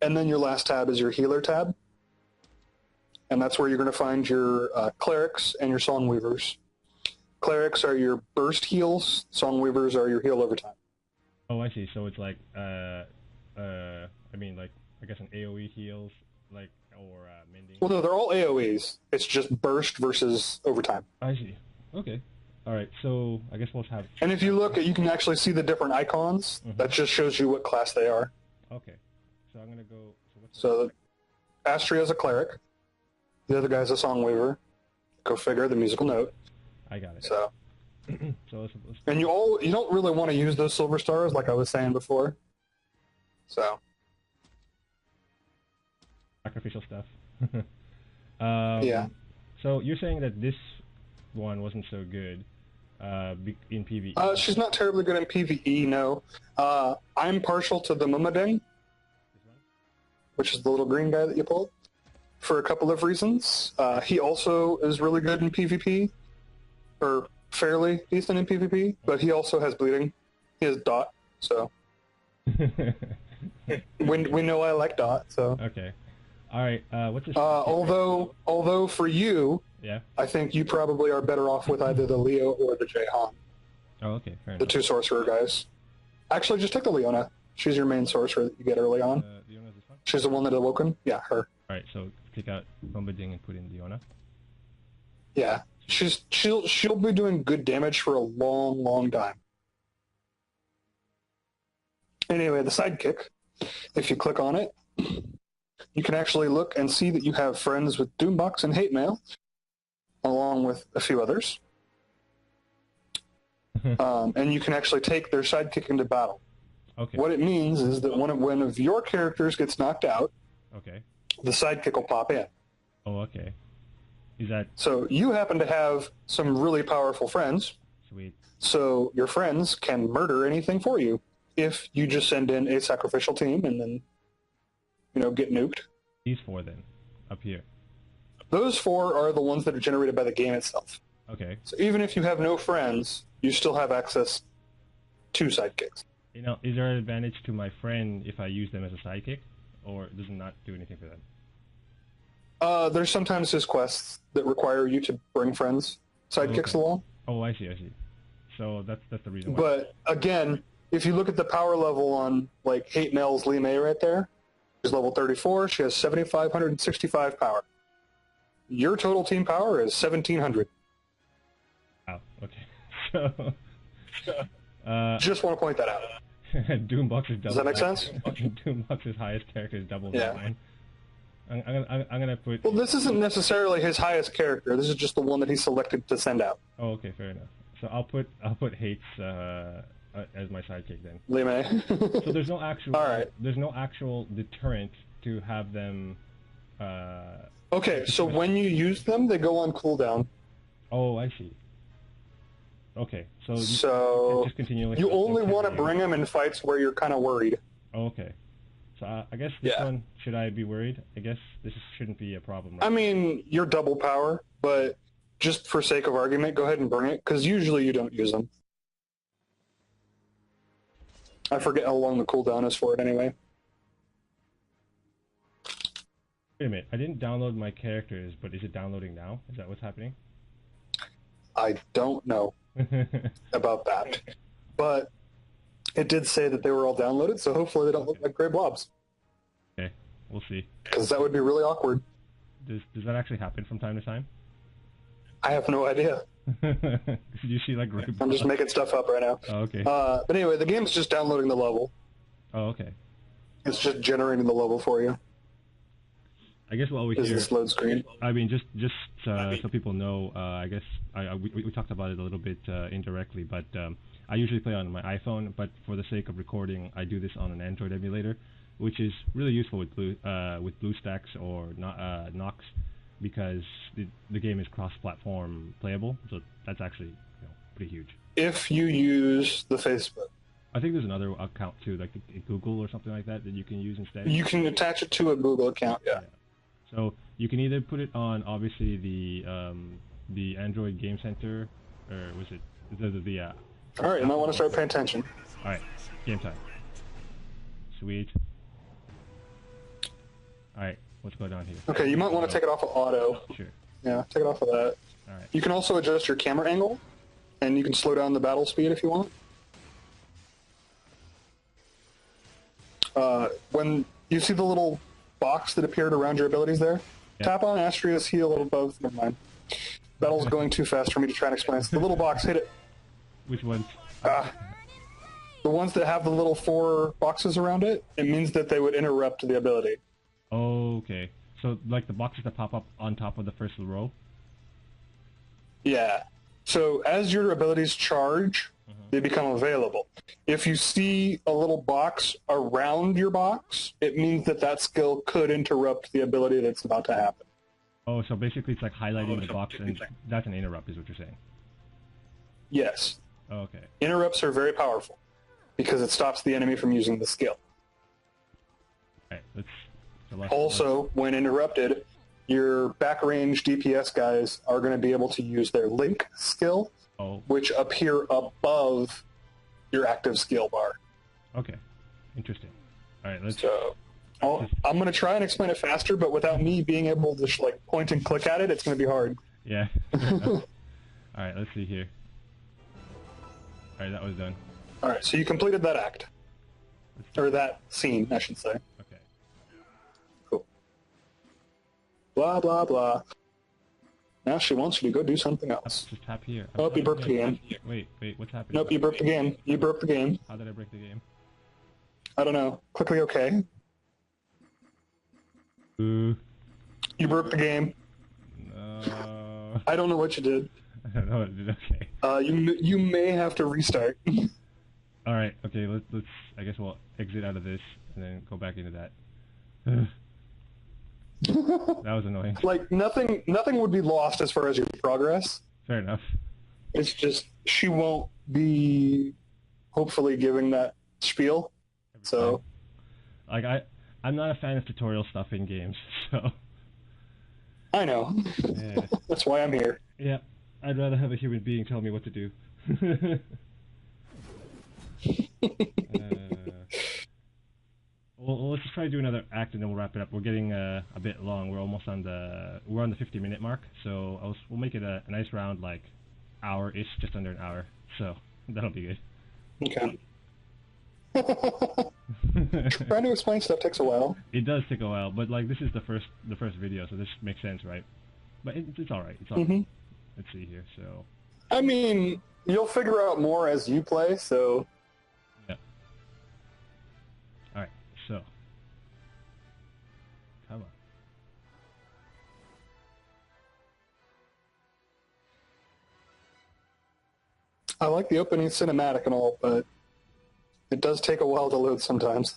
And then your last tab is your healer tab. And that's where you're going to find your clerics and your songweavers. Clerics are your burst heals. Songweavers are your heal over time. Oh, I see. So it's like, I guess an AoE heals, like, or mending. Well, no, they're all AoEs. It's just burst versus overtime. I see. Okay. All right. So I guess we'll have. And if you look, you can actually see the different icons. Mm-hmm. That just shows you what class they are. Okay. So I'm gonna go. So Astria's a cleric. The other guy's a songweaver. Go figure. The musical note. I got it. So. So and you don't really want to use those silver stars, like I was saying before. So. Sacrificial stuff. Yeah. So you're saying that this one wasn't so good in PvE? She's not terribly good in PvE, no. I'm partial to the Mumading, which is the little green guy that you pulled, for a couple of reasons. He also is really good in PvP, or fairly decent in PvP, but he also has bleeding. He has dot, so. we know I like dot, so. Okay. All right. What's this? Although for you, yeah, I think you probably are better off with either the Leo or the Jahan. Oh, okay, fair enough. The 2 sorcerer guys. Actually, just take the Leona. She's your main sorcerer that you get early on. Leona's this one? She's the one that awoken. Yeah, her. All right. So take out Bombading and put in Leona. Yeah, she'll be doing good damage for a long, long time. Anyway, the sidekick. If you click on it, you can actually look and see that you have friends with Doombox and Hate Mail, along with a few others. And you can actually take their sidekick into battle. Okay. What it means is that when of your characters gets knocked out, okay, the sidekick will pop in. Oh, okay. Is that... So you happen to have some really powerful friends. Sweet. So your friends can murder anything for you if you just send in a sacrificial team and then, get nuked. These 4 then, up here. Those 4 are the ones that are generated by the game itself. Okay. So even if you have no friends, you still have access to sidekicks. Is there an advantage to my friend if I use them as a sidekick, or does it not do anything for them? There's sometimes his quests that require you to bring friends, sidekicks along. Oh, I see. So that's the reason why. But again, if you look at the power level on like Hate Mail's Lee May right there, she's level 34. She has 7,565 power. Your total team power is 1,700. Wow. Okay. So. Just want to point that out. Doombox is double. Does that make sense? Doombox's highest character is double mine. I'm gonna put. Well, this isn't necessarily his highest character. This is just the one that he selected to send out. Oh, okay, fair enough. So I'll put Hates as my sidekick then. Lee May. So there's no actual. All right. There's no actual deterrent to have them. Okay, so when you use them, they go on cooldown. Oh, I see. Okay, so just continually. You only want to bring them in fights where you're kind of worried. Oh, okay. So I guess this one, should I be worried? I guess this shouldn't be a problem, right? I mean, you're double power, but just for sake of argument, go ahead and bring it, because usually you don't use them. I forget how long the cooldown is for it anyway. Wait a minute, I didn't download my characters, but is it downloading now? Is that what's happening? I don't know about that. But it did say that they were all downloaded, so hopefully they don't look like gray blobs. Okay, we'll see. Because that would be really awkward. Does that actually happen from time to time? I have no idea. Did you see like? I'm just making stuff up right now. Oh, okay. But anyway, the game's just downloading the level. Oh, okay. It's just generating the level for you. I guess what we Is hear. this load screen? I mean, just so people know. I guess we talked about it a little bit indirectly, but I usually play on my iPhone. But for the sake of recording, I do this on an Android emulator, which is really useful with BlueStacks or Nox, because the game is cross-platform playable. So that's actually pretty huge. If you use the Facebook. I think there's another account too, like Google or something like that you can use instead. You can attach it to a Google account, yeah. So you can either put it on, obviously, the Android Game Center, or was it the All right, you might want to start paying attention. All right, game time. Sweet. All right, what's going on here? Okay, you might want to take it off of auto. Sure. Yeah, take it off of that. All right. You can also adjust your camera angle, and you can slow down the battle speed if you want. When you see the little box that appeared around your abilities there, tap on Astria's heel above. Never mind. Battle's going too fast for me to try and explain. It's the little box. Hit it. Which ones? The ones that have the little 4 boxes around it. It means that they would interrupt the ability. Oh, okay. So like the boxes that pop up on top of the first row. Yeah. So as your abilities charge, they become available. If you see a little box around your box, it means that that skill could interrupt the ability that's about to happen. Oh, so basically it's like highlighting the box, and that's an interrupt, is what you're saying. Yes. Oh, okay. Interrupts are very powerful because it stops the enemy from using the skill. All right, also, when interrupted, your back range DPS guys are going to be able to use their link skill, which appear above your active skill bar. Okay, interesting. All right, let's. So, I'm going to try and explain it faster, but without me being able to like point and click at it, it's going to be hard. Yeah. All right, let's see here. All right, that was done. All right, so you completed that act, or that scene, I should say. Okay. Cool. Blah blah blah. Now she wants you to go do something else. Just tap here. Oh, you broke the game. Wait, what's happening? Nope, you broke the game. You broke the game. How did I break the game? I don't know. Click the OK. You broke the game. No. I don't know what you did. I don't know what I did. Okay. You may have to restart. All right. Okay. Let's. I guess we'll exit out of this and then go back into that. That was annoying. Like nothing would be lost as far as your progress. Fair enough. It's just she won't be hopefully giving that spiel. So like I'm not a fan of tutorial stuff in games, so I know. Yeah. That's why I'm here. Yeah. I'd rather have a human being tell me what to do. Well, let's just try to do another act and then we'll wrap it up. We're getting a bit long. We're almost on the 50-minute mark, so we'll make it a nice round, like hour-ish, just under an hour. So that'll be good. Okay. Trying to explain stuff takes a while. It does take a while, but like this is the first video, so this makes sense, right? But it's all right. It's all right. Let's see here. So. I mean, you'll figure out more as you play. So. Yeah. All right. So. Come on. I like the opening cinematic and all, but it does take a while to load sometimes.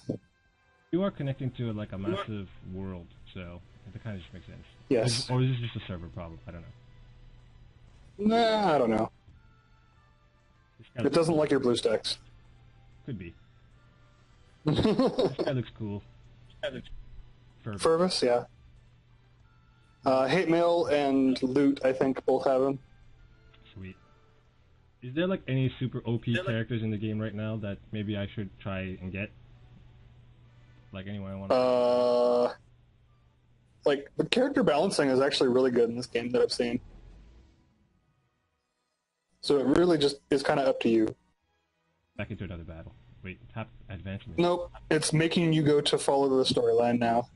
You are connecting to like a massive world, so it kind of just makes sense. Yes. Or is this just a server problem? I don't know. Nah, I don't know. It doesn't like your BlueStacks. Could be. This guy looks cool. Fervus, yeah. Hate Mail and Loot, I think, both have him. Sweet. Is there like any super OP characters in the game right now that maybe I should try and get? Like anyone I want to... Like, the character balancing is actually really good in this game that I've seen. So it really just is kind of up to you. Back into another battle. Wait, tap advancement. Nope, it's making you go to follow the storyline now.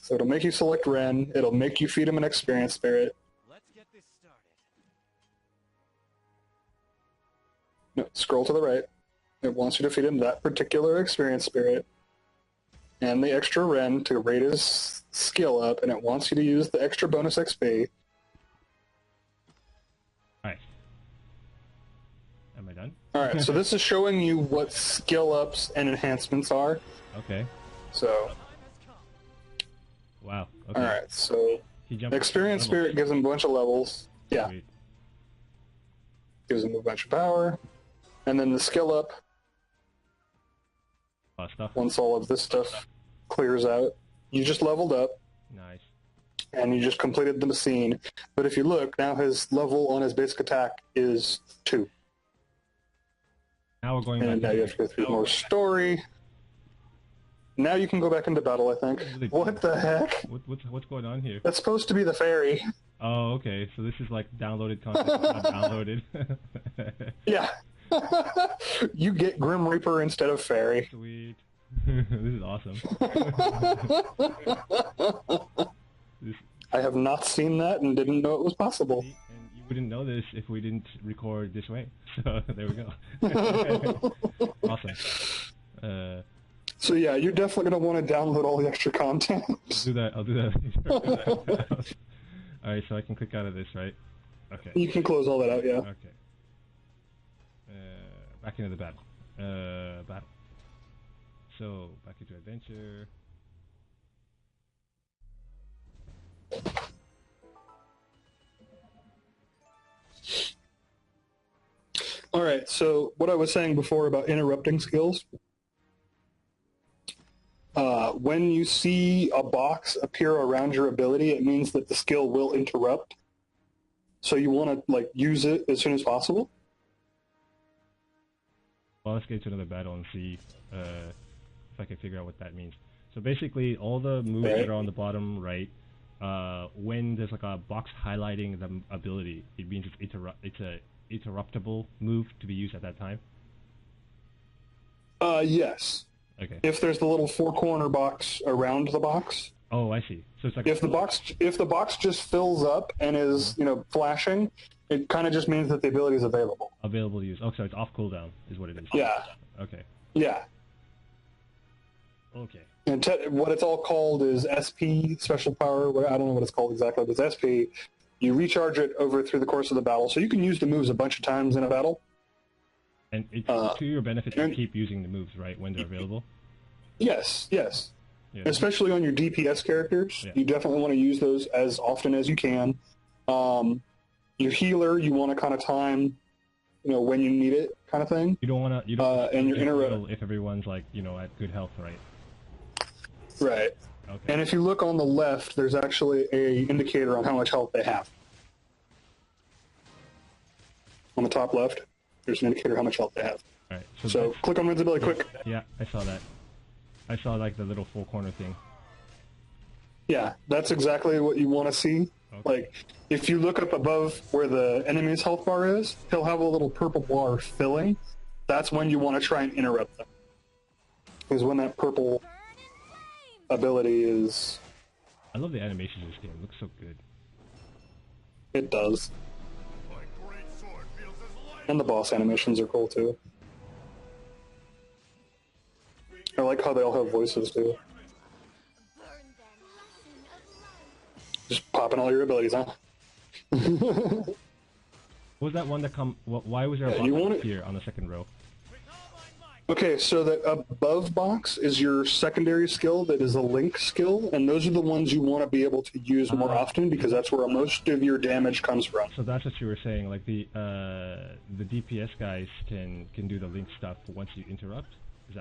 So it'll make you select Ren. It'll make you feed him an experience spirit. Let's get this started. No, scroll to the right. It wants you to feed him that particular experience spirit and the extra Ren to rate his skill up, and it wants you to use the extra bonus XP. Alright. Am I done? Alright, so this is showing you what skill ups and enhancements are. Okay. So, Wow. Okay. alright, so He jumped experience levels. spirit gives him a bunch of levels. Yeah, Sweet. gives him a bunch of power. And then the skill up, Stuff. once all of this stuff clears out, you just leveled up. Nice. And you just completed the scene. But if you look, now his level on his basic attack is 2. Now we're going And back. now you have to go through more story. Now you can go back into battle, I think. What the heck? What's going on here? That's supposed to be the fairy. Oh, okay. So this is like downloaded content, not downloaded. Yeah. You get Grim Reaper instead of fairy. Sweet. This is awesome. This, I have not seen that and didn't know it was possible. and you wouldn't know this if we didn't record this way. So there we go. Awesome. So yeah, you're definitely going to want to download all the extra content. I'll do that. Alright, so I can click out of this, right? Okay. You can close all that out, yeah. Okay. Back into the battle. Battle. So, back into adventure. Alright, so what I was saying before about interrupting skills, when you see a box appear around your ability, it means that the skill will interrupt. So you want to use it as soon as possible. Well, let's get to another battle and see if I can figure out what that means. So basically, all the moves that are on the bottom right, when there's like a box highlighting the ability, it means it's a interruptible move to be used at that time. Yes. Okay. If there's the little four-corner box around the box. Oh, I see. So it's like If the box just fills up and is flashing, it kind of just means that the ability is available. available to use. Oh, so it's off cooldown is what it is. Yeah. Okay. Yeah. Okay. And what it's all called is SP, special power. I don't know what it's called exactly, but it's SP. You recharge it over through the course of the battle, so you can use the moves a bunch of times in a battle. And it's to your benefit to keep using the moves, right, when they're available? Yes, yes. Yeah. Especially on your DPS characters, you definitely want to use those as often as you can. Your healer, you want to kind of time, when you need it, kind of thing. You don't want to. You don't. And your interrupt if everyone's at good health, right? Right. Okay. And if you look on the left, there's actually a indicator on how much health they have. On the top left, there's an indicator how much health they have. All right. So click on Invincibility quick. Yeah, I saw that. I saw the little four corner thing. Yeah, that's exactly what you want to see. Okay. If you look up above where the enemy's health bar is, he'll have a little purple bar filling. That's when you want to try and interrupt them. Because when that purple ability is... I love the animations of this game. It looks so good. It does. And the boss animations are cool, too. I like how they all have voices, too. Just popping all your abilities, huh? What was that one that why was there a box here on the second row? Okay, so the above box is your secondary skill that is a link skill, and those are the ones you want to be able to use more often because that's where most of your damage comes from. So that's what you were saying, like the DPS guys can do the link stuff once you interrupt? Is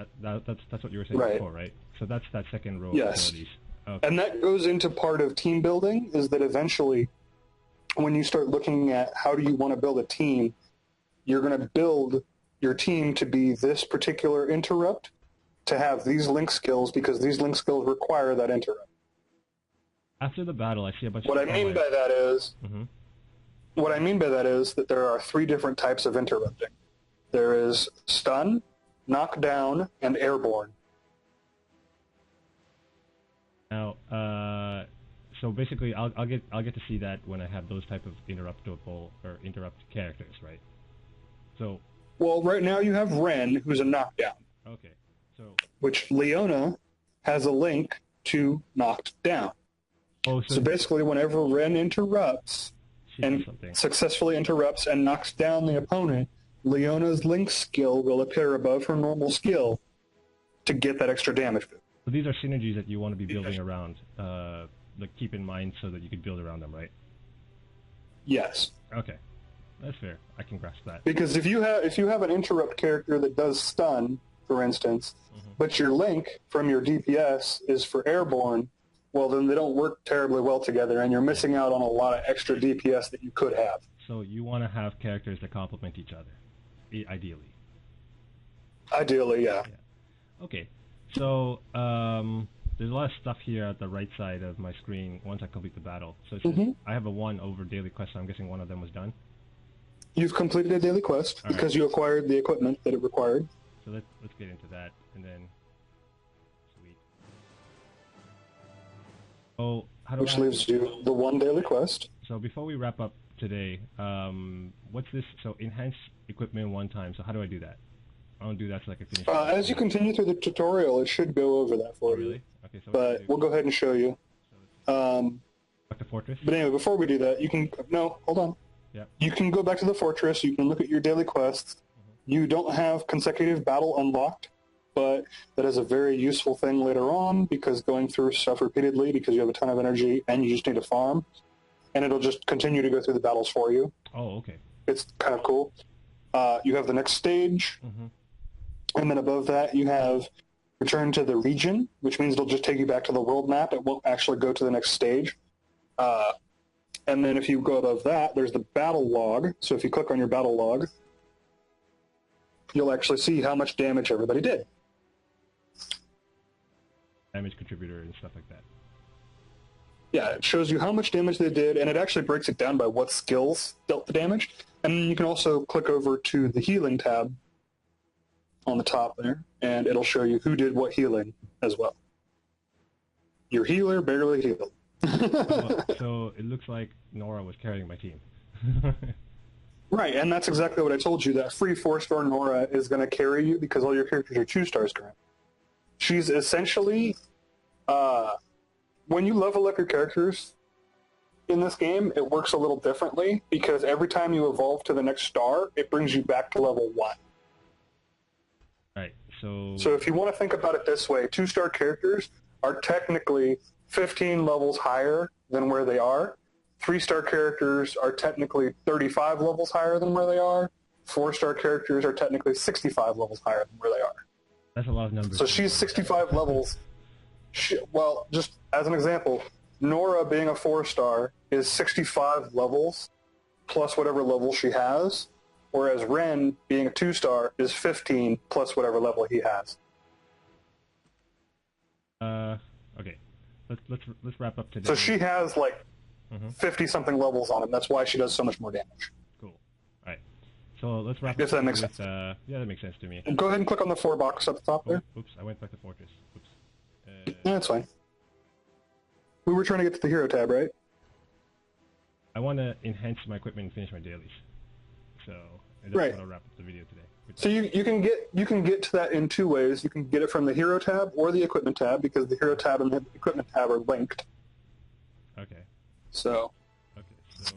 that's what you were saying before, right? So that's that second row of abilities. Okay. And that goes into part of team building, is that eventually when you start looking at how do you want to build a team, you're going to build your team to be this particular interrupt, to have these link skills, because these link skills require that interrupt. After the battle, I see a bunch What of... I mean by that is... What I mean by that is that there are 3 different types of interrupting. There is stun, knockdown, and airborne. Now, so basically, I'll get to see that when I have those type of interruptible or interrupt characters, right? So. Well, right now you have Ren, who's a knockdown. Okay. So. Which Leona has a link to knocked down. Oh, so basically, whenever Ren interrupts and successfully interrupts and knocks down the opponent, Leona's link skill will appear above her normal skill to get that extra damage boost. So these are synergies that you want to be building around, like keep in mind so that you can build around them, right? Yes. Okay, that's fair. I can grasp that. Because if you have an interrupt character that does stun, for instance, but your link from your DPS is for airborne, well, then they don't work terribly well together, and you're missing out on a lot of extra DPS that you could have. So you want to have characters that complement each other, ideally. Ideally, yeah. Okay, so there's a lot of stuff here at the right side of my screen once I complete the battle. So it says I have a 1 over daily quest, so I'm guessing one of them was done? You've completed a daily quest because you acquired the equipment that it required. So let's get into that, and then... Oh, which leaves you the 1 daily quest. So before we wrap up today, what's this? So enhance equipment 1 time. So how do I do that? I don't do that so I can finish. As you continue through the tutorial, it should go over that for you. Really? Okay. So but we'll go ahead and show you. Back to fortress. But anyway, before we do that, you can hold on. Yeah. You can go back to the fortress. You can look at your daily quests. You don't have consecutive battle unlocked, but that is a very useful thing later on because going through stuff repeatedly because you have a ton of energy and you just need to farm, and it'll just continue to go through the battles for you. Oh, okay. It's kind of cool. You have the next stage, and then above that you have return to the region, which means it'll just take you back to the world map. It won't actually go to the next stage. And then if you go above that, there's the battle log. So if you click on your battle log, you'll actually see how much damage everybody did. Damage contributor and stuff like that. Yeah, it shows you how much damage they did, and it actually breaks it down by what skills dealt the damage. And you can also click over to the healing tab on the top there, and it'll show you who did what healing as well. Your healer barely healed. So it looks like Nora was carrying my team. Right, and that's exactly what I told you, that free 4-star Nora is going to carry you because all your characters are 2-stars currently. She's essentially, when you level up your characters in this game, it works a little differently because every time you evolve to the next star, it brings you back to level 1. Right, so if you want to think about it this way, 2-star characters are technically 15 levels higher than where they are. 3-star characters are technically 35 levels higher than where they are. 4-star characters are technically 65 levels higher than where they are. That's a lot of numbers. So she's 65 levels. Well, just as an example, Nora being a 4-star is 65 levels plus whatever level she has, whereas Ren being a 2-star is 15 plus whatever level he has. Okay. Let's wrap up today. So she has like 50-something levels on him. That's why she does so much more damage. Cool. All right. So let's wrap up. If that makes sense. Yeah, that makes sense to me. Go ahead and click on the 4 box at the top there. Oops, I went back to Fortress. Oops. That's fine. We were trying to get to the hero tab, right? I want to enhance my equipment and finish my dailies. So that's right. what I'll wrap up the video today. So you can get to that in 2 ways. You can get it from the hero tab or the equipment tab because the hero tab and the equipment tab are linked. Okay. So. Okay. So.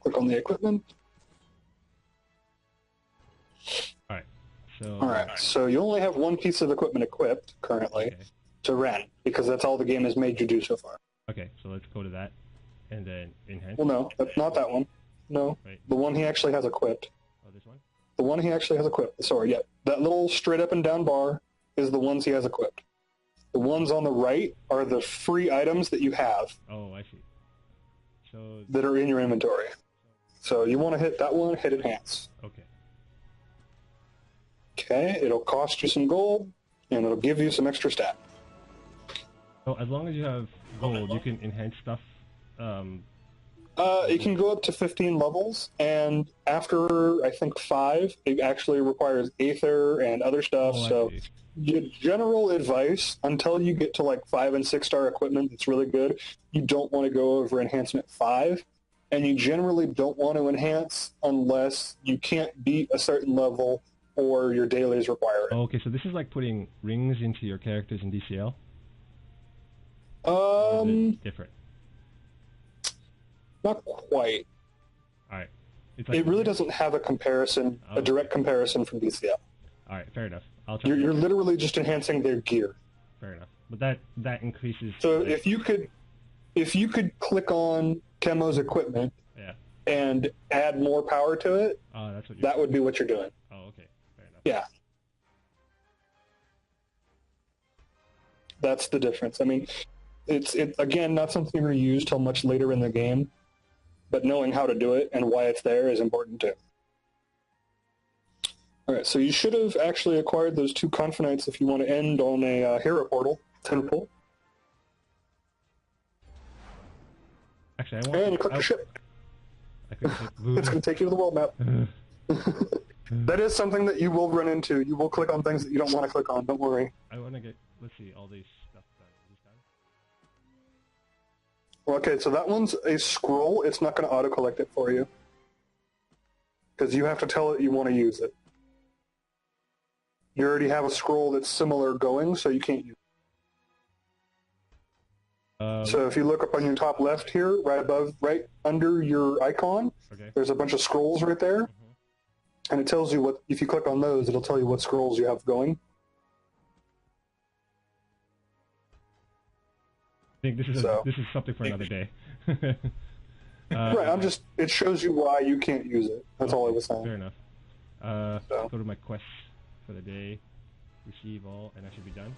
Click on the equipment. All right. So. All right. So you only have 1 piece of equipment equipped currently to Ren because that's all the game has made you do so far. Okay. So let's go to that, and then enhance. Well, no, that's not that one. No, right. The one he actually has equipped. Oh, this one? The one he actually has equipped. Sorry, yeah. That little straight up and down bar is the ones he has equipped. The ones on the right are the free items that you have. Oh, I see. So that are in your inventory. So you want to hit that one, hit enhance. Okay. Okay, it'll cost you some gold, and it'll give you some extra stat. So as long as you have gold, you can enhance stuff It can go up to 15 levels, and after, I think, 5, it actually requires Aether and other stuff, Oh, I so see. general advice, until you get to like 5 and 6-star equipment that's really good, you don't want to go over Enhancement 5, and you generally don't want to enhance unless you can't beat a certain level or your dailies require it. Oh, okay, so this is like putting rings into your characters in DCL? Or is it different? Not quite. Alright. It really doesn't have a comparison, a direct comparison from DCL. Alright, fair enough. I'll try. You're literally just enhancing their gear. Fair enough. But that increases... So like, if you could click on Chemo's equipment and add more power to it, that's what that would be what you're doing. Oh, okay. Fair enough. Yeah. That's the difference. I mean, it's again, not something you're going to use till much later in the game, but knowing how to do it and why it's there is important too. All right, so you should have actually acquired those 2 Confinites if you want to end on a hero portal, temple. Actually, I want... And you click the ship. I couldn't click It's going to take you to the world map. That is something that you will run into. You will click on things that you don't want to click on, don't worry. I want to get, let's see, all these stuff done. Is this done? Well, okay, so that one's a scroll. It's not going to auto-collect it for you, because you have to tell it you want to use it. You already have a scroll that's similar going, so you can't use it. So if you look up on your top left here, right under your icon, there's a bunch of scrolls right there, and it tells you what, if you click on those, it'll tell you what scrolls you have going. I think this is something for another day. Right, it shows you why you can't use it. That's all I was saying. Fair enough. Go to my quests for the day, receive all, and I should be done.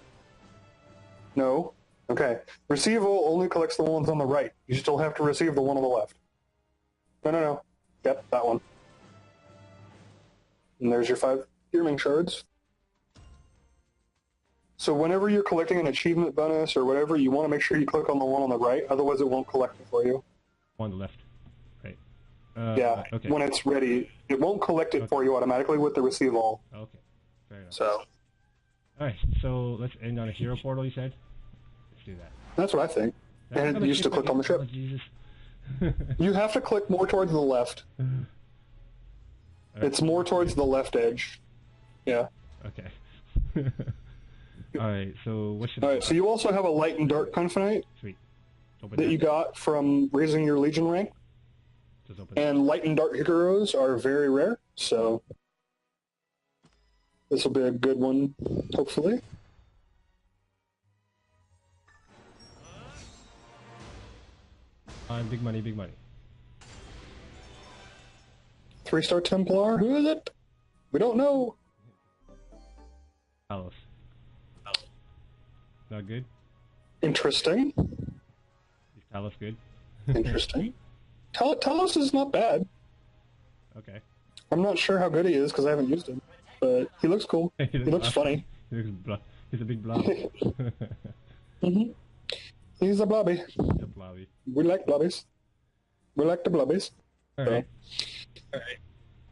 No. Okay. Receive all only collects the ones on the right. You still have to receive the one on the left. No. Yep, that one. And there's your 5 Gearming shards. So whenever you're collecting an achievement bonus or whatever, you want to make sure you click on the one on the right, otherwise it won't collect it for you. On the left. Right. Yeah, okay. When it's ready, it won't collect it for you automatically with the receive all. Okay, fair enough. So. Alright, so let's end on a hero portal, you said? Let's do that. That's what I think. And you used to click on the ship. Oh, Jesus. You have to click more towards the left. It's more towards the left edge. Yeah. Okay. Alright, so what should Alright, so you also have a light and dark Confinite. Sweet. That you got from raising your Legion rank. And light and dark heroes are very rare, so this will be a good one, hopefully. Big money, big money. 3-star Templar, who is it? We don't know. Talos. Not good? Interesting. Is Talos good? Interesting. Talos is not bad. Okay. I'm not sure how good he is because I haven't used him, but he looks cool. He looks funny. He's a big blob. Mm-hmm. He's a blobby. He's a blobby. We like blobbies. We like the blobbies. Alright. Alright.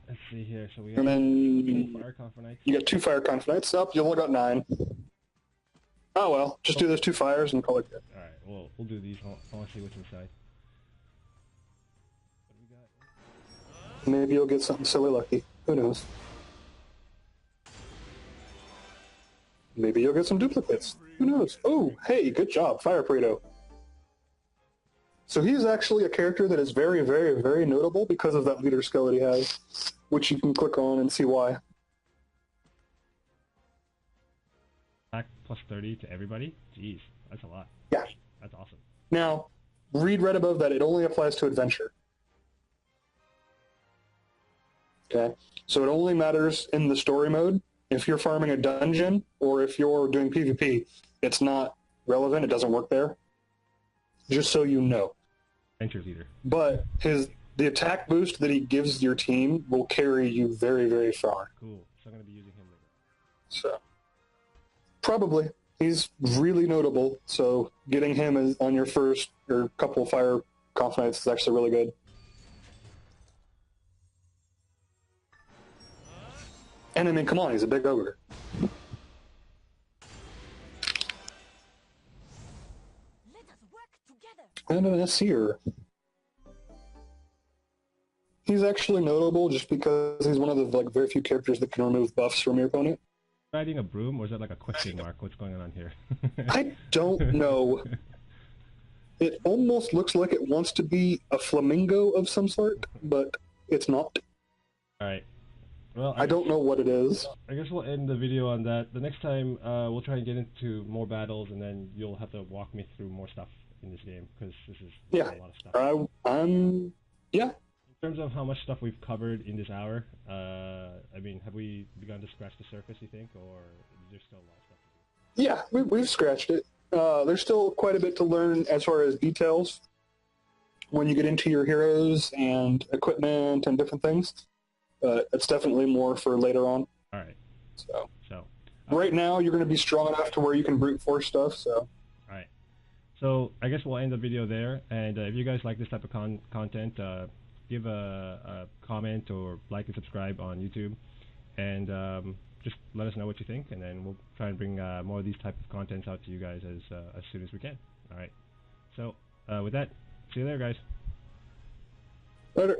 Let's see here. So we got and then 2 fire confinites. You got 2 fire confinites. Up, you only got 9. Oh well, just do those 2 fires and call it good. Alright, well, we'll do these. I want to see what's inside. What do we got? Maybe you'll get something silly lucky. Who knows? Maybe you'll get some duplicates. Who knows? Oh, hey, good job, Fire Preto. So he's actually a character that is very, very, very notable because of that leader skill that he has, which you can click on and see why. Attack plus 30 to everybody? Jeez, that's a lot. Yeah. That's awesome. Now, read right above that, it only applies to Adventure. Okay? So it only matters in the story mode. If you're farming a dungeon or if you're doing PvP, it's not relevant. It doesn't work there. Just so you know. Adventure leader. But the attack boost that he gives your team will carry you very, very far. Cool. So I'm going to be using him later. So, probably. He's really notable, so getting him on your first or couple fire Conf Knights is actually really good. And I mean, come on, he's a big ogre. And an Seer. He's actually notable just because he's one of the very few characters that can remove buffs from your opponent. Riding a broom, or is that like a question mark? What's going on here? I don't know. It almost looks like it wants to be a flamingo of some sort, but it's not. Alright. Well, I don't know what it is. I guess we'll end the video on that. The next time, we'll try and get into more battles, and then you'll have to walk me through more stuff in this game, because this is a lot of stuff. Yeah. In terms of how much stuff we've covered in this hour, I mean, have we begun to scratch the surface, you think, or is there still a lot of stuff to do? Yeah, we've scratched it. There's still quite a bit to learn as far as details when you get into your heroes and equipment and different things. But it's definitely more for later on. All right. So right now, you're going to be strong enough to where you can brute force stuff. So. All right. So I guess we'll end the video there. And if you guys like this type of content, give a comment or like and subscribe on YouTube, and just let us know what you think, and then we'll try and bring more of these type of contents out to you guys as soon as we can. All right. So with that, see you there, guys. Later.